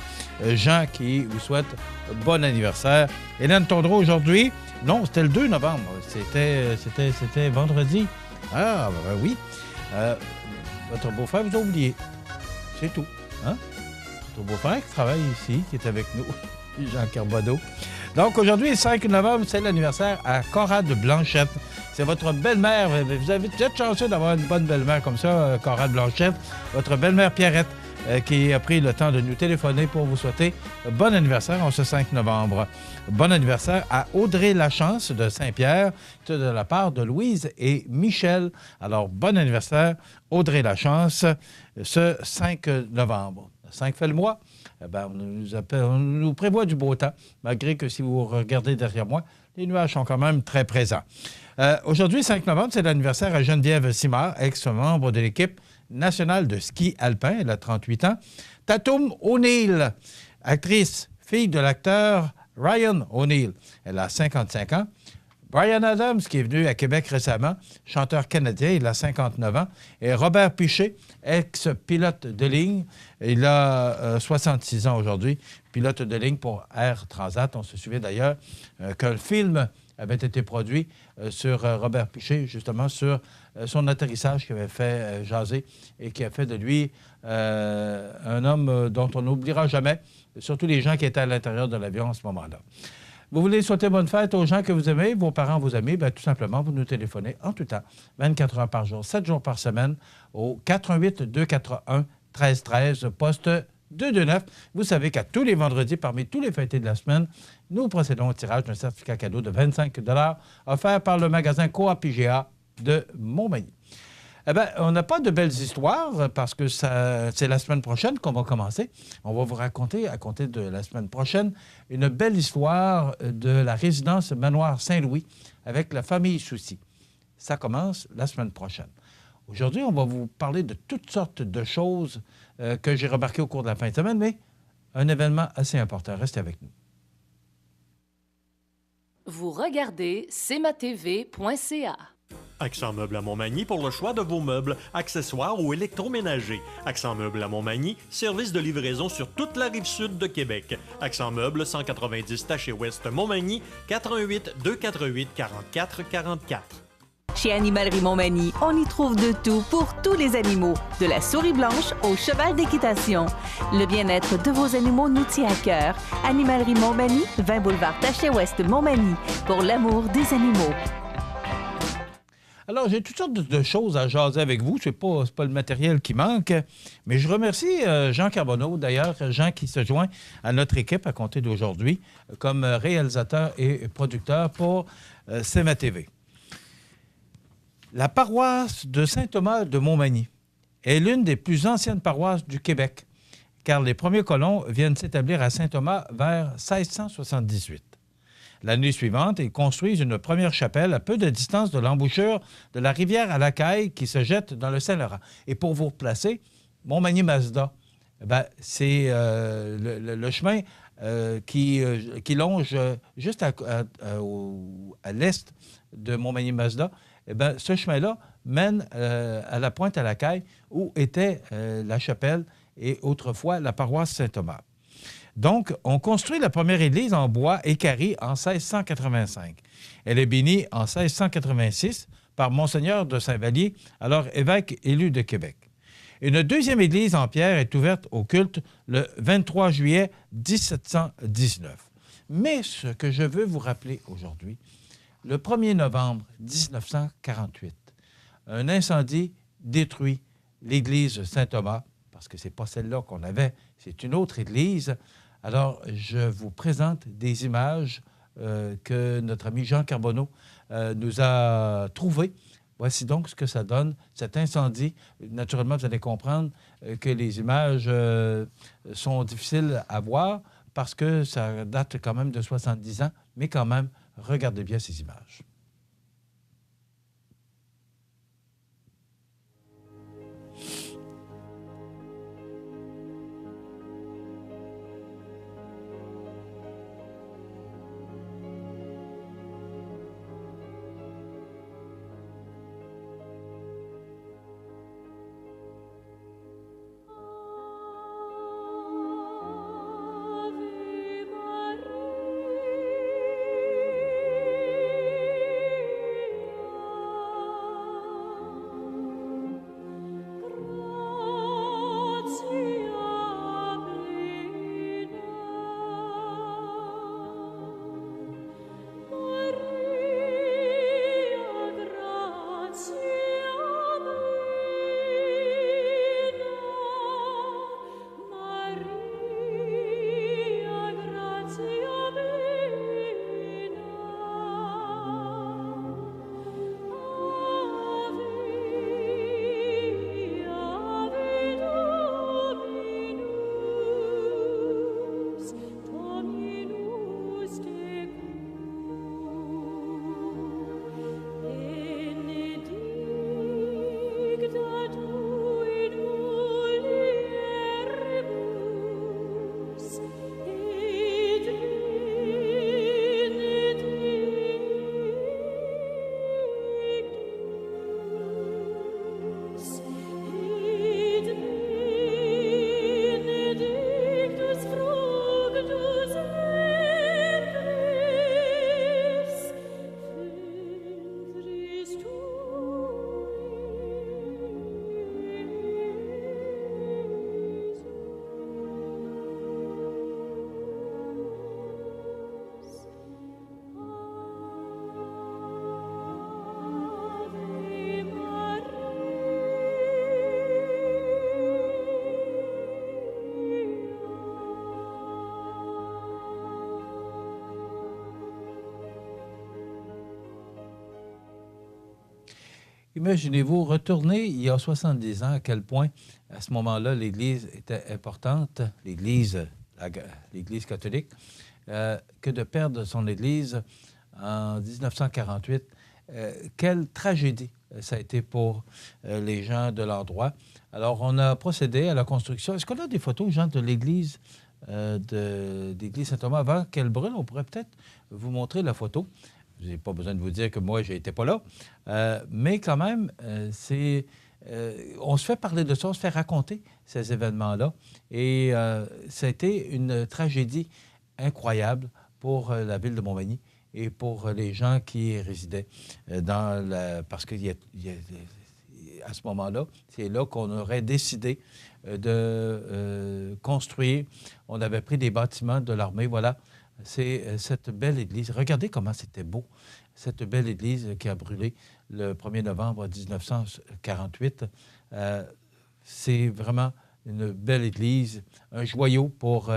Jean qui vous souhaite bon anniversaire. Hélène Tondreau aujourd'hui, non, c'était le 2 novembre. C'était vendredi. Ah, ben oui. Votre beau-frère vous a oublié. C'est tout. Hein? Votre beau-frère qui travaille ici, qui est avec nous, Jean Carbonneau. Donc, aujourd'hui, le 5 novembre, c'est l'anniversaire à Conrad Blanchette. C'est votre belle-mère. Vous êtes chanceux d'avoir une bonne belle-mère comme ça, Conrad Blanchette. Votre belle-mère Pierrette, qui a pris le temps de nous téléphoner pour vous souhaiter bon anniversaire en ce 5 novembre. Bon anniversaire à Audrey Lachance de Saint-Pierre, de la part de Louise et Michel. Alors, bon anniversaire, Audrey Lachance, ce 5 novembre. Le 5 fait le mois. On nous prévoit du beau temps, malgré que si vous regardez derrière moi, les nuages sont quand même très présents. Aujourd'hui, 5 novembre, c'est l'anniversaire à Geneviève Simard, ex-membre de l'équipe nationale de ski alpin. Elle a 38 ans. Tatum O'Neill, actrice, fille de l'acteur Ryan O'Neill. Elle a 55 ans. Brian Adams, qui est venu à Québec récemment, chanteur canadien, il a 59 ans. Et Robert Piché, ex-pilote de ligne, il a 66 ans aujourd'hui, pilote de ligne pour Air Transat. On se souvient d'ailleurs qu'un film avait été produit sur Robert Piché, justement sur son atterrissage qui avait fait jaser et qui a fait de lui un homme dont on n'oubliera jamais, surtout les gens qui étaient à l'intérieur de l'avion à ce moment-là. Vous voulez souhaiter bonne fête aux gens que vous aimez, vos parents, vos amis, bien, tout simplement, vous nous téléphonez en tout temps, 24 heures par jour, 7 jours par semaine, au 418-241-1313, poste 229. Vous savez qu'à tous les vendredis, parmi tous les fêtés de la semaine, nous procédons au tirage d'un certificat cadeau de 25 $ offert par le magasin Coop IGA de Montmagny. Eh bien, on n'a pas de belles histoires parce que c'est la semaine prochaine qu'on va commencer. On va vous raconter, à compter de la semaine prochaine, une belle histoire de la résidence Manoir Saint-Louis avec la famille Soucy. Ça commence la semaine prochaine. Aujourd'hui, on va vous parler de toutes sortes de choses que j'ai remarquées au cours de la fin de semaine, mais un événement assez important. Restez avec nous. Vous regardez cmatv.ca. Accent Meubles à Montmagny pour le choix de vos meubles, accessoires ou électroménagers. Accent Meubles à Montmagny, service de livraison sur toute la rive sud de Québec. Accent Meubles, 190 Taché-Ouest Montmagny, 418-248-4444. Chez Animalerie Montmagny, on y trouve de tout pour tous les animaux, de la souris blanche au cheval d'équitation. Le bien-être de vos animaux nous tient à cœur. Animalerie Montmagny, 20 boulevard Taché-Ouest Montmagny, pour l'amour des animaux. Alors, j'ai toutes sortes de choses à jaser avec vous. C'est pas le matériel qui manque, mais je remercie Jean Carbonneau, d'ailleurs, Jean qui se joint à notre équipe à compter d'aujourd'hui comme réalisateur et producteur pour CMA-TV. La paroisse de Saint-Thomas de Montmagny est l'une des plus anciennes paroisses du Québec, car les premiers colons viennent s'établir à Saint-Thomas vers 1678. L'année suivante, ils construisent une première chapelle à peu de distance de l'embouchure de la rivière à la Caille qui se jette dans le Saint-Laurent. Et pour vous replacer, Montmagny-Mazda, c'est le chemin qui longe juste à l'est de Montmagny-Mazda. Ce chemin-là mène à la pointe à la Caille où était la chapelle et autrefois la paroisse Saint-Thomas. Donc, on construit la première église en bois équarri en 1685. Elle est bénie en 1686 par Monseigneur de Saint-Vallier, alors évêque élu de Québec. Une deuxième église en pierre est ouverte au culte le 23 juillet 1719. Mais ce que je veux vous rappeler aujourd'hui, le 1er novembre 1948, un incendie détruit l'église Saint-Thomas, parce que ce n'est pas celle-là qu'on avait, c'est une autre église. Alors, je vous présente des images que notre ami Jean Carbonneau nous a trouvées. Voici donc ce que ça donne, cet incendie. Naturellement, vous allez comprendre que les images sont difficiles à voir parce que ça date quand même de 70 ans, mais quand même, regardez bien ces images. Imaginez-vous retourner il y a 70 ans, à quel point, à ce moment-là, l'Église était importante, l'Église catholique, que de perdre son Église en 1948. Quelle tragédie ça a été pour les gens de l'endroit. Alors, on a procédé à la construction. Est-ce qu'on a des photos, Jean, de l'Église Saint-Thomas avant qu'elle brûle? On pourrait peut-être vous montrer la photo. Je n'ai pas besoin de vous dire que moi, je n'étais pas là. Mais quand même, on se fait parler de ça, on se fait raconter ces événements-là. Et ça a été une tragédie incroyable pour la ville de Montmagny et pour les gens qui y résidaient. Parce qu'à ce moment-là, c'est là qu'on aurait décidé de construire. On avait pris des bâtiments de l'armée, voilà. C'est cette belle église. Regardez comment c'était beau, cette belle église qui a brûlé le 1er novembre 1948. C'est vraiment une belle église, un joyau pour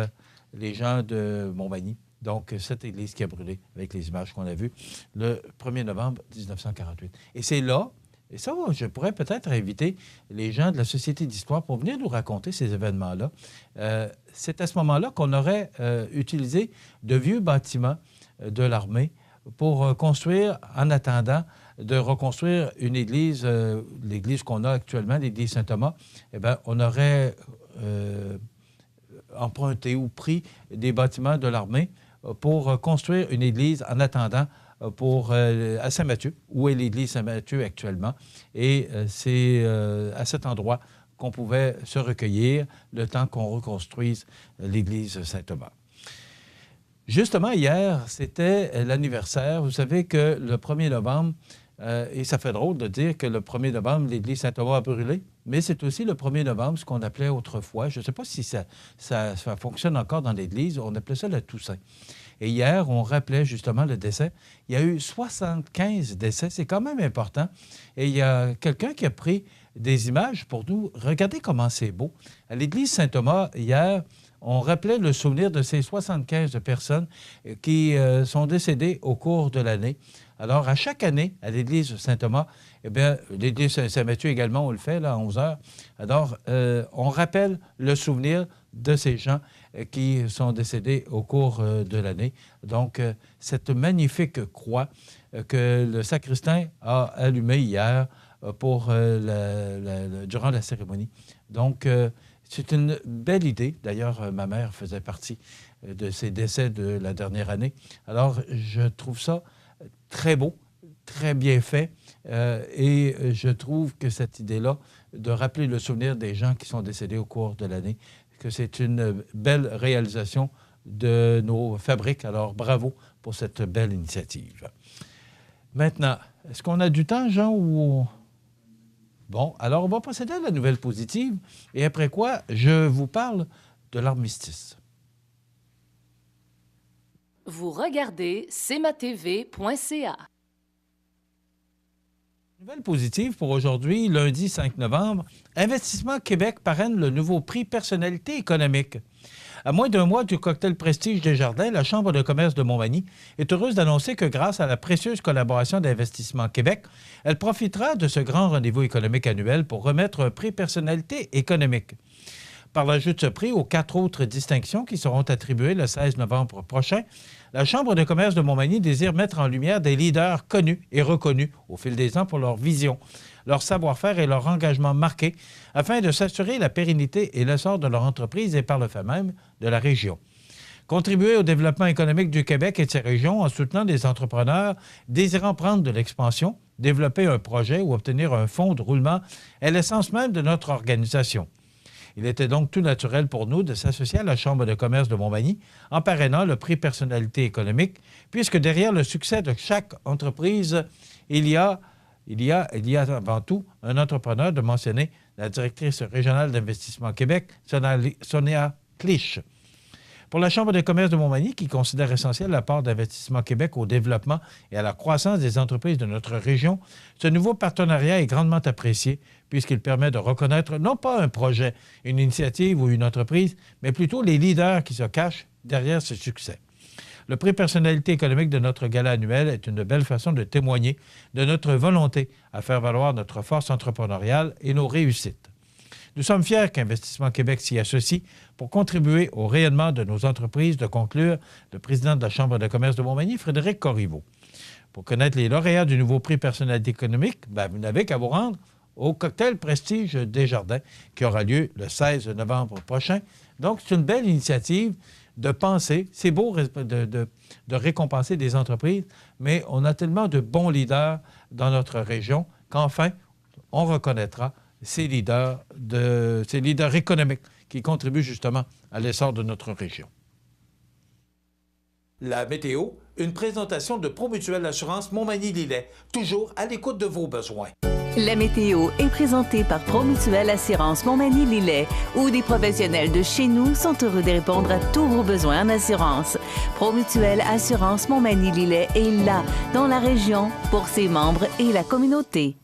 les gens de Montmagny. Donc, cette église qui a brûlé avec les images qu'on a vues le 1er novembre 1948. Et c'est là, et ça, je pourrais peut-être inviter les gens de la Société d'histoire pour venir nous raconter ces événements-là. C'est à ce moment-là qu'on aurait utilisé de vieux bâtiments de l'armée pour construire, en attendant de reconstruire une église, l'église qu'on a actuellement, l'église Saint-Thomas. Eh bien, on aurait emprunté ou pris des bâtiments de l'armée pour construire une église en attendant à Saint-Mathieu, où est l'église Saint-Mathieu actuellement. Et c'est à cet endroit qu'on pouvait se recueillir le temps qu'on reconstruise l'église Saint-Thomas. Justement, hier, c'était l'anniversaire. Vous savez que le 1er novembre, et ça fait drôle de dire que le 1er novembre, l'église Saint-Thomas a brûlé, mais c'est aussi le 1er novembre, ce qu'on appelait autrefois, je ne sais pas si ça fonctionne encore dans l'Église, on appelait ça la Toussaint. Et hier, on rappelait justement le décès. Il y a eu 75 décès, c'est quand même important. Et il y a quelqu'un qui a pris des images pour nous. Regardez comment c'est beau. À l'église Saint-Thomas, hier, on rappelait le souvenir de ces 75 personnes qui sont décédées au cours de l'année. Alors, à chaque année, à l'Église Saint-Thomas, eh bien, l'Église Saint-Mathieu également, on le fait, là, à 11 heures. Alors, on rappelle le souvenir de ces gens qui sont décédés au cours de l'année. Donc, cette magnifique croix que le sacristain a allumée hier durant la cérémonie. Donc, c'est une belle idée. D'ailleurs, ma mère faisait partie de ces décès de la dernière année. Alors, je trouve ça très beau, très bien fait. Et je trouve que cette idée-là, de rappeler le souvenir des gens qui sont décédés au cours de l'année, que c'est une belle réalisation de nos fabriques. Alors, bravo pour cette belle initiative. Maintenant, est-ce qu'on a du temps, Jean, ou... Bon, alors on va procéder à la nouvelle positive. Et après quoi, je vous parle de l'armistice. Vous regardez cmatv.ca. Nouvelle positive pour aujourd'hui, lundi 5 novembre. Investissement Québec parraine le nouveau prix Personnalité économique. À moins d'un mois du cocktail Prestige Desjardins, la Chambre de commerce de Montmagny est heureuse d'annoncer que grâce à la précieuse collaboration d'Investissement Québec, elle profitera de ce grand rendez-vous économique annuel pour remettre un prix Personnalité économique. Par l'ajout de ce prix aux 4 autres distinctions qui seront attribuées le 16 novembre prochain, la Chambre de commerce de Montmagny désire mettre en lumière des leaders connus et reconnus au fil des ans pour leur vision, leur savoir-faire et leur engagement marqué afin de s'assurer la pérennité et l'essor de leur entreprise et par le fait même de la région. Contribuer au développement économique du Québec et de ses régions en soutenant des entrepreneurs désirant prendre de l'expansion, développer un projet ou obtenir un fonds de roulement est l'essence même de notre organisation. Il était donc tout naturel pour nous de s'associer à la Chambre de commerce de Montmagny en parrainant le prix Personnalité économique, puisque derrière le succès de chaque entreprise, il y a avant tout un entrepreneur, de mentionner la directrice régionale d'Investissement Québec, Sonia Clich. Pour la Chambre de commerce de Montmagny, qui considère essentiel l'apport d'Investissement Québec au développement et à la croissance des entreprises de notre région, ce nouveau partenariat est grandement apprécié puisqu'il permet de reconnaître non pas un projet, une initiative ou une entreprise, mais plutôt les leaders qui se cachent derrière ce succès. Le prix Personnalité économique de notre gala annuel est une belle façon de témoigner de notre volonté à faire valoir notre force entrepreneuriale et nos réussites. Nous sommes fiers qu'Investissement Québec s'y associe pour contribuer au rayonnement de nos entreprises, de conclure le président de la Chambre de commerce de Montmagny, Frédéric Corriveau. Pour connaître les lauréats du nouveau prix Personnalité économique, vous n'avez qu'à vous rendre au cocktail Prestige Desjardins qui aura lieu le 16 novembre prochain. Donc, c'est une belle initiative de penser. C'est beau de récompenser des entreprises, mais on a tellement de bons leaders dans notre région qu'enfin, on reconnaîtra ces leaders économiques qui contribuent justement à l'essor de notre région. La météo, une présentation de Promutuelle Assurance Montmagny-Lillet, toujours à l'écoute de vos besoins. La météo est présentée par Promutuelle Assurance Montmagny-Lillet, où des professionnels de chez nous sont heureux de répondre à tous vos besoins en assurance. Promutuelle Assurance Montmagny-Lillet est là, dans la région, pour ses membres et la communauté.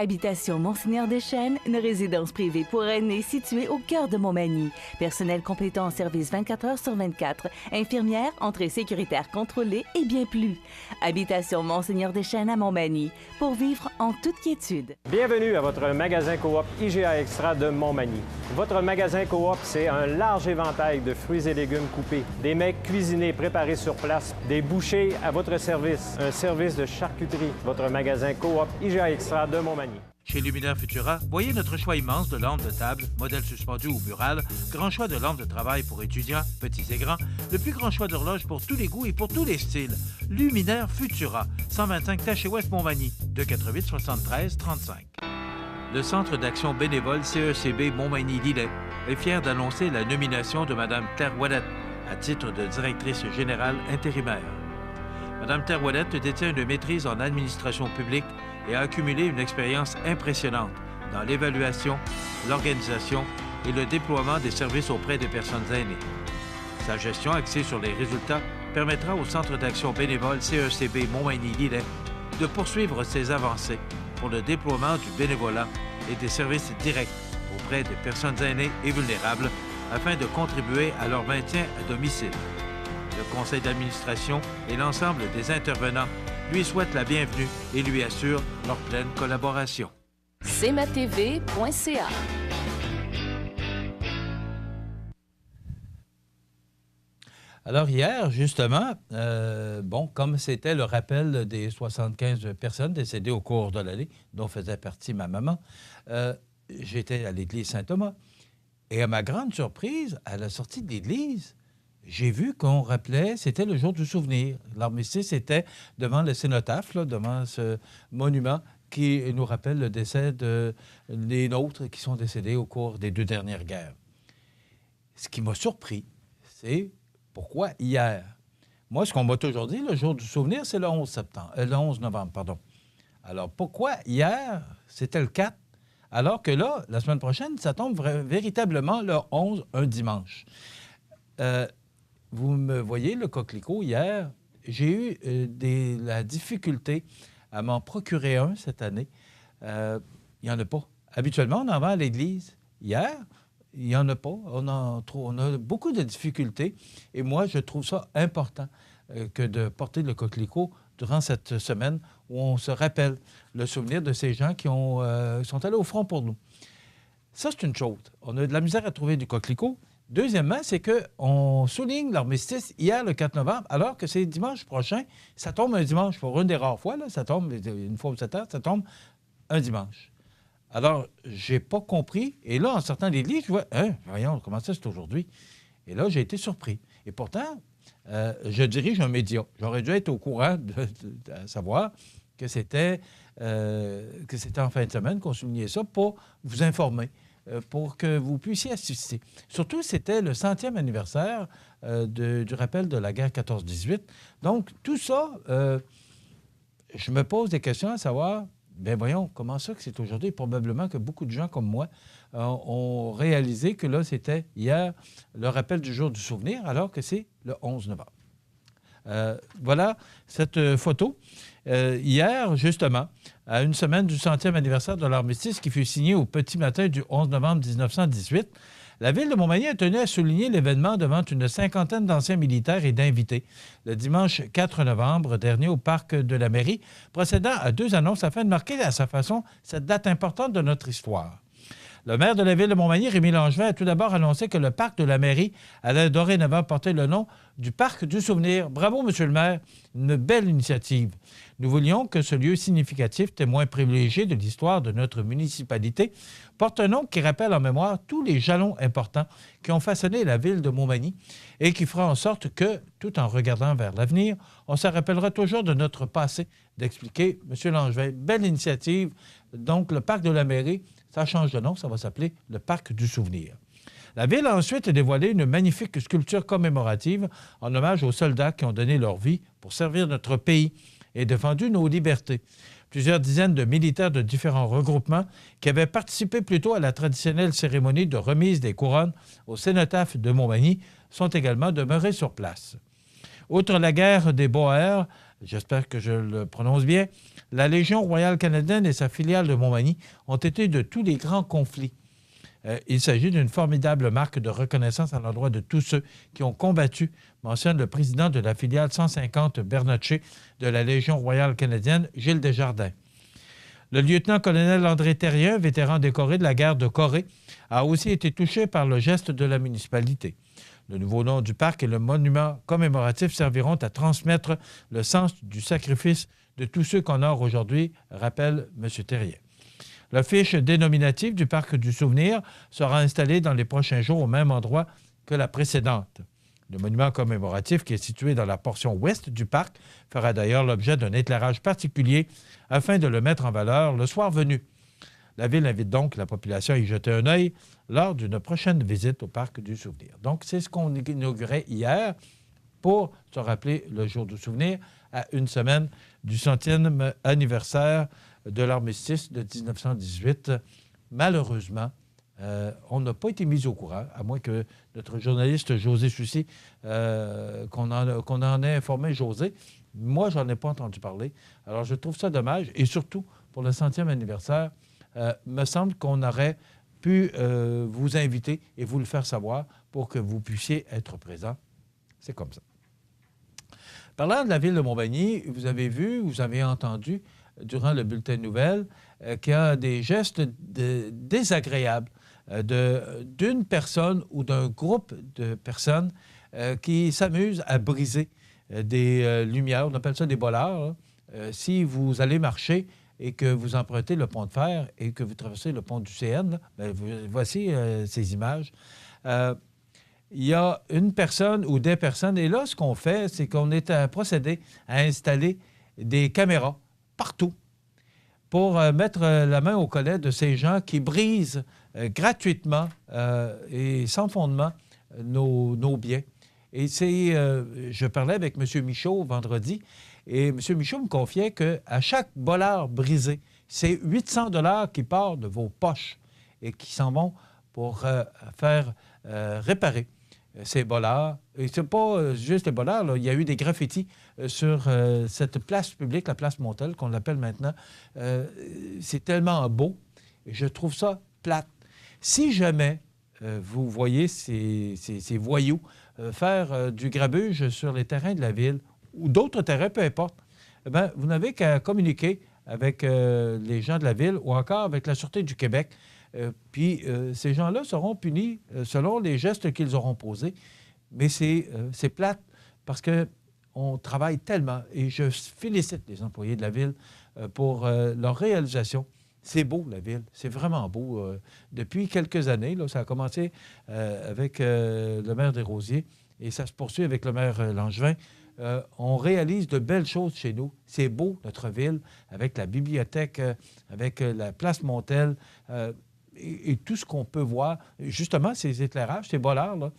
Habitation Monseigneur Deschênes, une résidence privée pour aînés située au cœur de Montmagny. Personnel complétant en service 24 heures sur 24. Infirmière, entrée sécuritaire contrôlée et bien plus. Habitation Monseigneur Deschênes à Montmagny, pour vivre en toute quiétude. Bienvenue à votre magasin Coop IGA Extra de Montmagny. Votre magasin Coop, c'est un large éventail de fruits et légumes coupés, des mets cuisinés préparés sur place, des bouchées à votre service, un service de charcuterie. Votre magasin Coop IGA Extra de Montmagny. Chez Luminaire Futura, voyez notre choix immense de lampes de table, modèles suspendus ou murales, grand choix de lampes de travail pour étudiants, petits et grands, le plus grand choix d'horloges pour tous les goûts et pour tous les styles. Luminaire Futura, 125 Taché Ouest Montmagny, 248 73 35. le Centre d'action bénévole CECB Montmagny-Lillet est fier d'annoncer la nomination de Mme Claire Ouellette à titre de directrice générale intérimaire. Mme Claire Ouellette détient une maîtrise en administration publique et a accumulé une expérience impressionnante dans l'évaluation, l'organisation et le déploiement des services auprès des personnes aînées. Sa gestion axée sur les résultats permettra au Centre d'action bénévole CECB Montmagny-Lillet de poursuivre ses avancées pour le déploiement du bénévolat et des services directs auprès des personnes aînées et vulnérables afin de contribuer à leur maintien à domicile. Le conseil d'administration et l'ensemble des intervenants lui souhaitent la bienvenue et lui assurent leur pleine collaboration. cmatv.ca. Alors hier, justement, comme c'était le rappel des 75 personnes décédées au cours de l'année, dont faisait partie ma maman, j'étais à l'église Saint-Thomas. Et à ma grande surprise, à la sortie de l'église, j'ai vu qu'on rappelait, c'était le jour du souvenir. L'armistice était devant le cénotaphe, là, devant ce monument qui nous rappelle le décès des nôtres qui sont décédés au cours des 2 dernières guerres. Ce qui m'a surpris, c'est pourquoi hier. Moi, ce qu'on m'a toujours dit, le jour du souvenir, c'est le 11 novembre, pardon. Alors, pourquoi hier, c'était le 4, alors que là, la semaine prochaine, ça tombe véritablement le 11, un dimanche. Vous me voyez, le coquelicot, hier, j'ai eu la difficulté à m'en procurer un cette année. Il n'y en a pas. Habituellement, on en va à l'église. Hier, il n'y en a pas. On a beaucoup de difficultés. Et moi, je trouve ça important que de porter le coquelicot durant cette semaine où on se rappelle le souvenir de ces gens qui sont allés au front pour nous. Ça, c'est une chose. On a de la misère à trouver du coquelicot. Deuxièmement, c'est qu'on souligne l'armistice hier, le 4 novembre, alors que c'est dimanche prochain. Ça tombe un dimanche. Pour une des rares fois, là, ça tombe une fois aux 7 heures, ça tombe un dimanche. Alors, je n'ai pas compris. Et là, en sortant de l'église, je vois, voyons, comment ça, c'est aujourd'hui? Et là, j'ai été surpris. Et pourtant, je dirige un média. J'aurais dû être au courant de savoir que c'était en fin de semaine qu'on soulignait ça pour vous informer, pour que vous puissiez assister. Surtout, c'était le 100e anniversaire du rappel de la guerre 14-18. Donc, tout ça, je me pose des questions à savoir, bien voyons, comment ça que c'est aujourd'hui? Probablement que beaucoup de gens comme moi ont réalisé que là, c'était hier le rappel du jour du souvenir, alors que c'est le 11 novembre. Voilà cette photo. Hier, justement, à une semaine du 100e anniversaire de l'armistice qui fut signé au petit matin du 11 novembre 1918, la ville de Montmagny a tenu à souligner l'événement devant une 50aine d'anciens militaires et d'invités le dimanche 4 novembre dernier au parc de la mairie, procédant à 2 annonces afin de marquer à sa façon cette date importante de notre histoire. Le maire de la ville de Montmagny, Rémi Langevin, a tout d'abord annoncé que le parc de la mairie allait dorénavant porter le nom du parc du souvenir. Bravo, monsieur le maire, une belle initiative. Nous voulions que ce lieu significatif, témoin privilégié de l'histoire de notre municipalité, porte un nom qui rappelle en mémoire tous les jalons importants qui ont façonné la ville de Montmagny et qui fera en sorte que, tout en regardant vers l'avenir, on se rappellera toujours de notre passé, d'expliquer, monsieur Langevin, belle initiative. Donc, le parc de la mairie, ça change de nom, ça va s'appeler le Parc du Souvenir. La ville a ensuite dévoilé une magnifique sculpture commémorative en hommage aux soldats qui ont donné leur vie pour servir notre pays et défendu nos libertés. Plusieurs dizaines de militaires de différents regroupements qui avaient participé plus tôt à la traditionnelle cérémonie de remise des couronnes au cénotaphe de Montmagny sont également demeurés sur place. Outre la guerre des Boers, j'espère que je le prononce bien, la Légion royale canadienne et sa filiale de Montmagny ont été de tous les grands conflits. Il s'agit d'une formidable marque de reconnaissance à l'endroit de tous ceux qui ont combattu, mentionne le président de la filiale 150 Bernatchez de la Légion royale canadienne, Gilles Desjardins. Le lieutenant-colonel André Thérien, vétéran décoré de la guerre de Corée, a aussi été touché par le geste de la municipalité. Le nouveau nom du parc et le monument commémoratif serviront à transmettre le sens du sacrifice de tous ceux qu'on honore aujourd'hui, rappelle M. Thérien. La fiche dénominative du Parc du Souvenir sera installée dans les prochains jours au même endroit que la précédente. Le monument commémoratif, qui est situé dans la portion ouest du parc, fera d'ailleurs l'objet d'un éclairage particulier afin de le mettre en valeur le soir venu. La Ville invite donc la population à y jeter un œil lors d'une prochaine visite au Parc du Souvenir. Donc, c'est ce qu'on inaugurait hier pour se rappeler le jour du souvenir à une semaine du 100e anniversaire de l'armistice de 1918. Malheureusement, on n'a pas été mis au courant, à moins que notre journaliste José Soucy, qu'on en ait informé José. Moi, je n'en ai pas entendu parler. Alors, je trouve ça dommage. Et surtout, pour le 100e anniversaire, me semble qu'on aurait pu vous inviter et vous le faire savoir pour que vous puissiez être présent. C'est comme ça. Parlant de la ville de Montmagny, vous avez vu, vous avez entendu durant le bulletin de nouvelles qu'il y a des gestes désagréables d'une personne ou d'un groupe de personnes qui s'amusent à briser des lumières. On appelle ça des bolards. Si vous allez marcher et que vous empruntez le pont de fer et que vous traversez le pont du CN, bien, voici ces images. Il y a une personne ou des personnes, et là, ce qu'on fait, c'est qu'on est à procéder à installer des caméras partout pour mettre la main au collet de ces gens qui brisent gratuitement et sans fondement nos biens. Et c'est, je parlais avec M. Michaud vendredi, et M. Michaud me confiait qu'à chaque bolard brisé, c'est 800 $ qui partent de vos poches et qui s'en vont pour faire réparer ces bolards. Et ce n'est pas juste les bolards, là. Il y a eu des graffitis sur cette place publique, la place Montel, qu'on l'appelle maintenant. C'est tellement beau. Et je trouve ça plate. Si jamais vous voyez ces voyous faire du grabuge sur les terrains de la ville ou d'autres terrains, peu importe, eh bien, vous n'avez qu'à communiquer avec les gens de la ville ou encore avec la Sûreté du Québec. Puis ces gens-là seront punis selon les gestes qu'ils auront posés. Mais c'est plate parce qu'on travaille tellement et je félicite les employés de la ville pour leur réalisation. C'est beau, la ville. C'est vraiment beau. Depuis quelques années, là, ça a commencé avec le maire Desrosiers et ça se poursuit avec le maire Langevin. On réalise de belles choses chez nous. C'est beau, notre ville, avec la bibliothèque, avec la place Montel et tout ce qu'on peut voir. Justement, ces éclairages, ces bolards, là,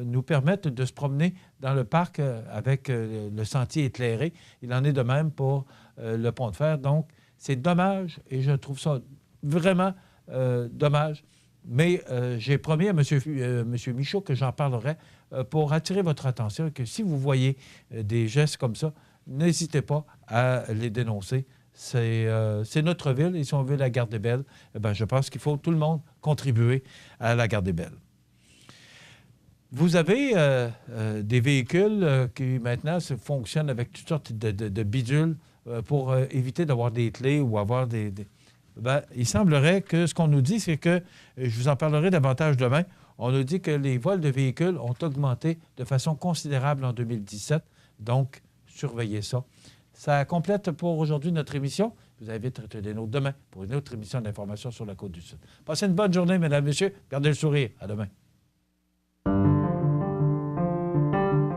nous permettent de se promener dans le parc avec le sentier éclairé. Il en est de même pour le pont de fer. Donc, c'est dommage et je trouve ça vraiment dommage. Mais j'ai promis à M. Michaud que j'en parlerai pour attirer votre attention et que si vous voyez des gestes comme ça, n'hésitez pas à les dénoncer. C'est notre ville et si on veut la garder belle, eh bien, je pense qu'il faut tout le monde contribuer à la garder belle. Vous avez des véhicules qui maintenant fonctionnent avec toutes sortes de bidules pour éviter d'avoir des clés ou avoir des... Bien, il semblerait que ce qu'on nous dit, c'est que, je vous en parlerai davantage demain, on nous dit que les vols de véhicules ont augmenté de façon considérable en 2017. Donc, surveillez ça. Ça complète pour aujourd'hui notre émission. Je vous invite à être des nôtres demain pour une autre émission d'information sur la Côte-du-Sud. Passez une bonne journée, mesdames, messieurs. Gardez le sourire. À demain.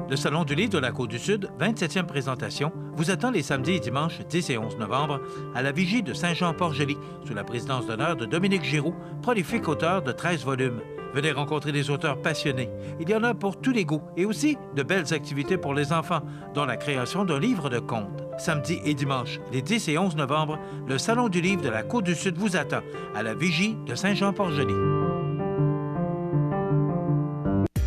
Le Salon du livre de la Côte-du-Sud, 27e présentation, vous attend les samedis et dimanches 10 et 11 novembre à la vigie de Saint-Jean-Port-Joli, sous la présidence d'honneur de Dominique Giroux, prolifique auteur de 13 volumes. Venez rencontrer des auteurs passionnés. Il y en a pour tous les goûts et aussi de belles activités pour les enfants, dont la création d'un livre de contes. Samedi et dimanche, les 10 et 11 novembre, le Salon du livre de la Côte-du-Sud vous attend à la vigie de Saint-Jean-Port-Joli.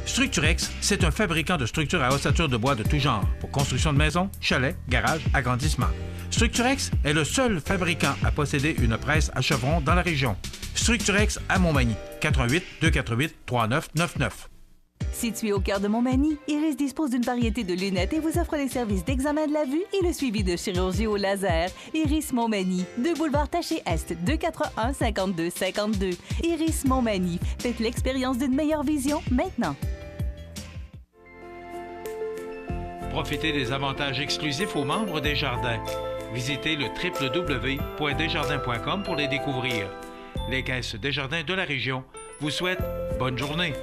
Structurex, c'est un fabricant de structures à ossature de bois de tout genre pour construction de maisons, chalets, garages, agrandissements. Structurex est le seul fabricant à posséder une presse à chevron dans la région. Structurex à Montmagny, 88 248 3999. Situé au cœur de Montmagny, Iris dispose d'une variété de lunettes et vous offre les services d'examen de la vue et le suivi de chirurgie au laser. Iris Montmagny, 2 boulevard Taché-Est, 241-5252. Iris Montmagny, faites l'expérience d'une meilleure vision maintenant. Profitez des avantages exclusifs aux membres des Jardins. Visitez le www.desjardins.com pour les découvrir. Les caisses Desjardins de la région vous souhaitent bonne journée.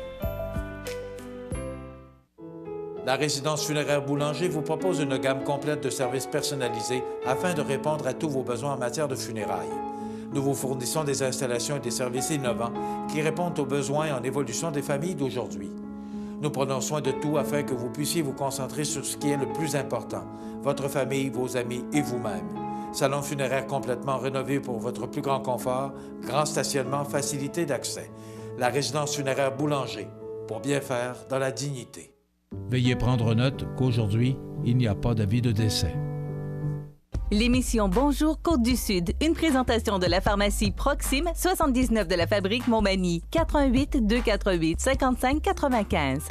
La résidence funéraire Boulanger vous propose une gamme complète de services personnalisés afin de répondre à tous vos besoins en matière de funérailles. Nous vous fournissons des installations et des services innovants qui répondent aux besoins en évolution des familles d'aujourd'hui. Nous prenons soin de tout afin que vous puissiez vous concentrer sur ce qui est le plus important, votre famille, vos amis et vous-même. Salon funéraire complètement rénové pour votre plus grand confort, grand stationnement, facilité d'accès. La résidence funéraire Boulanger, pour bien faire dans la dignité. Veuillez prendre note qu'aujourd'hui, il n'y a pas d'avis de décès. L'émission Bonjour Côte-du-Sud, une présentation de la pharmacie Proxime, 79 de la Fabrique Montmagny, 88 248 55 95.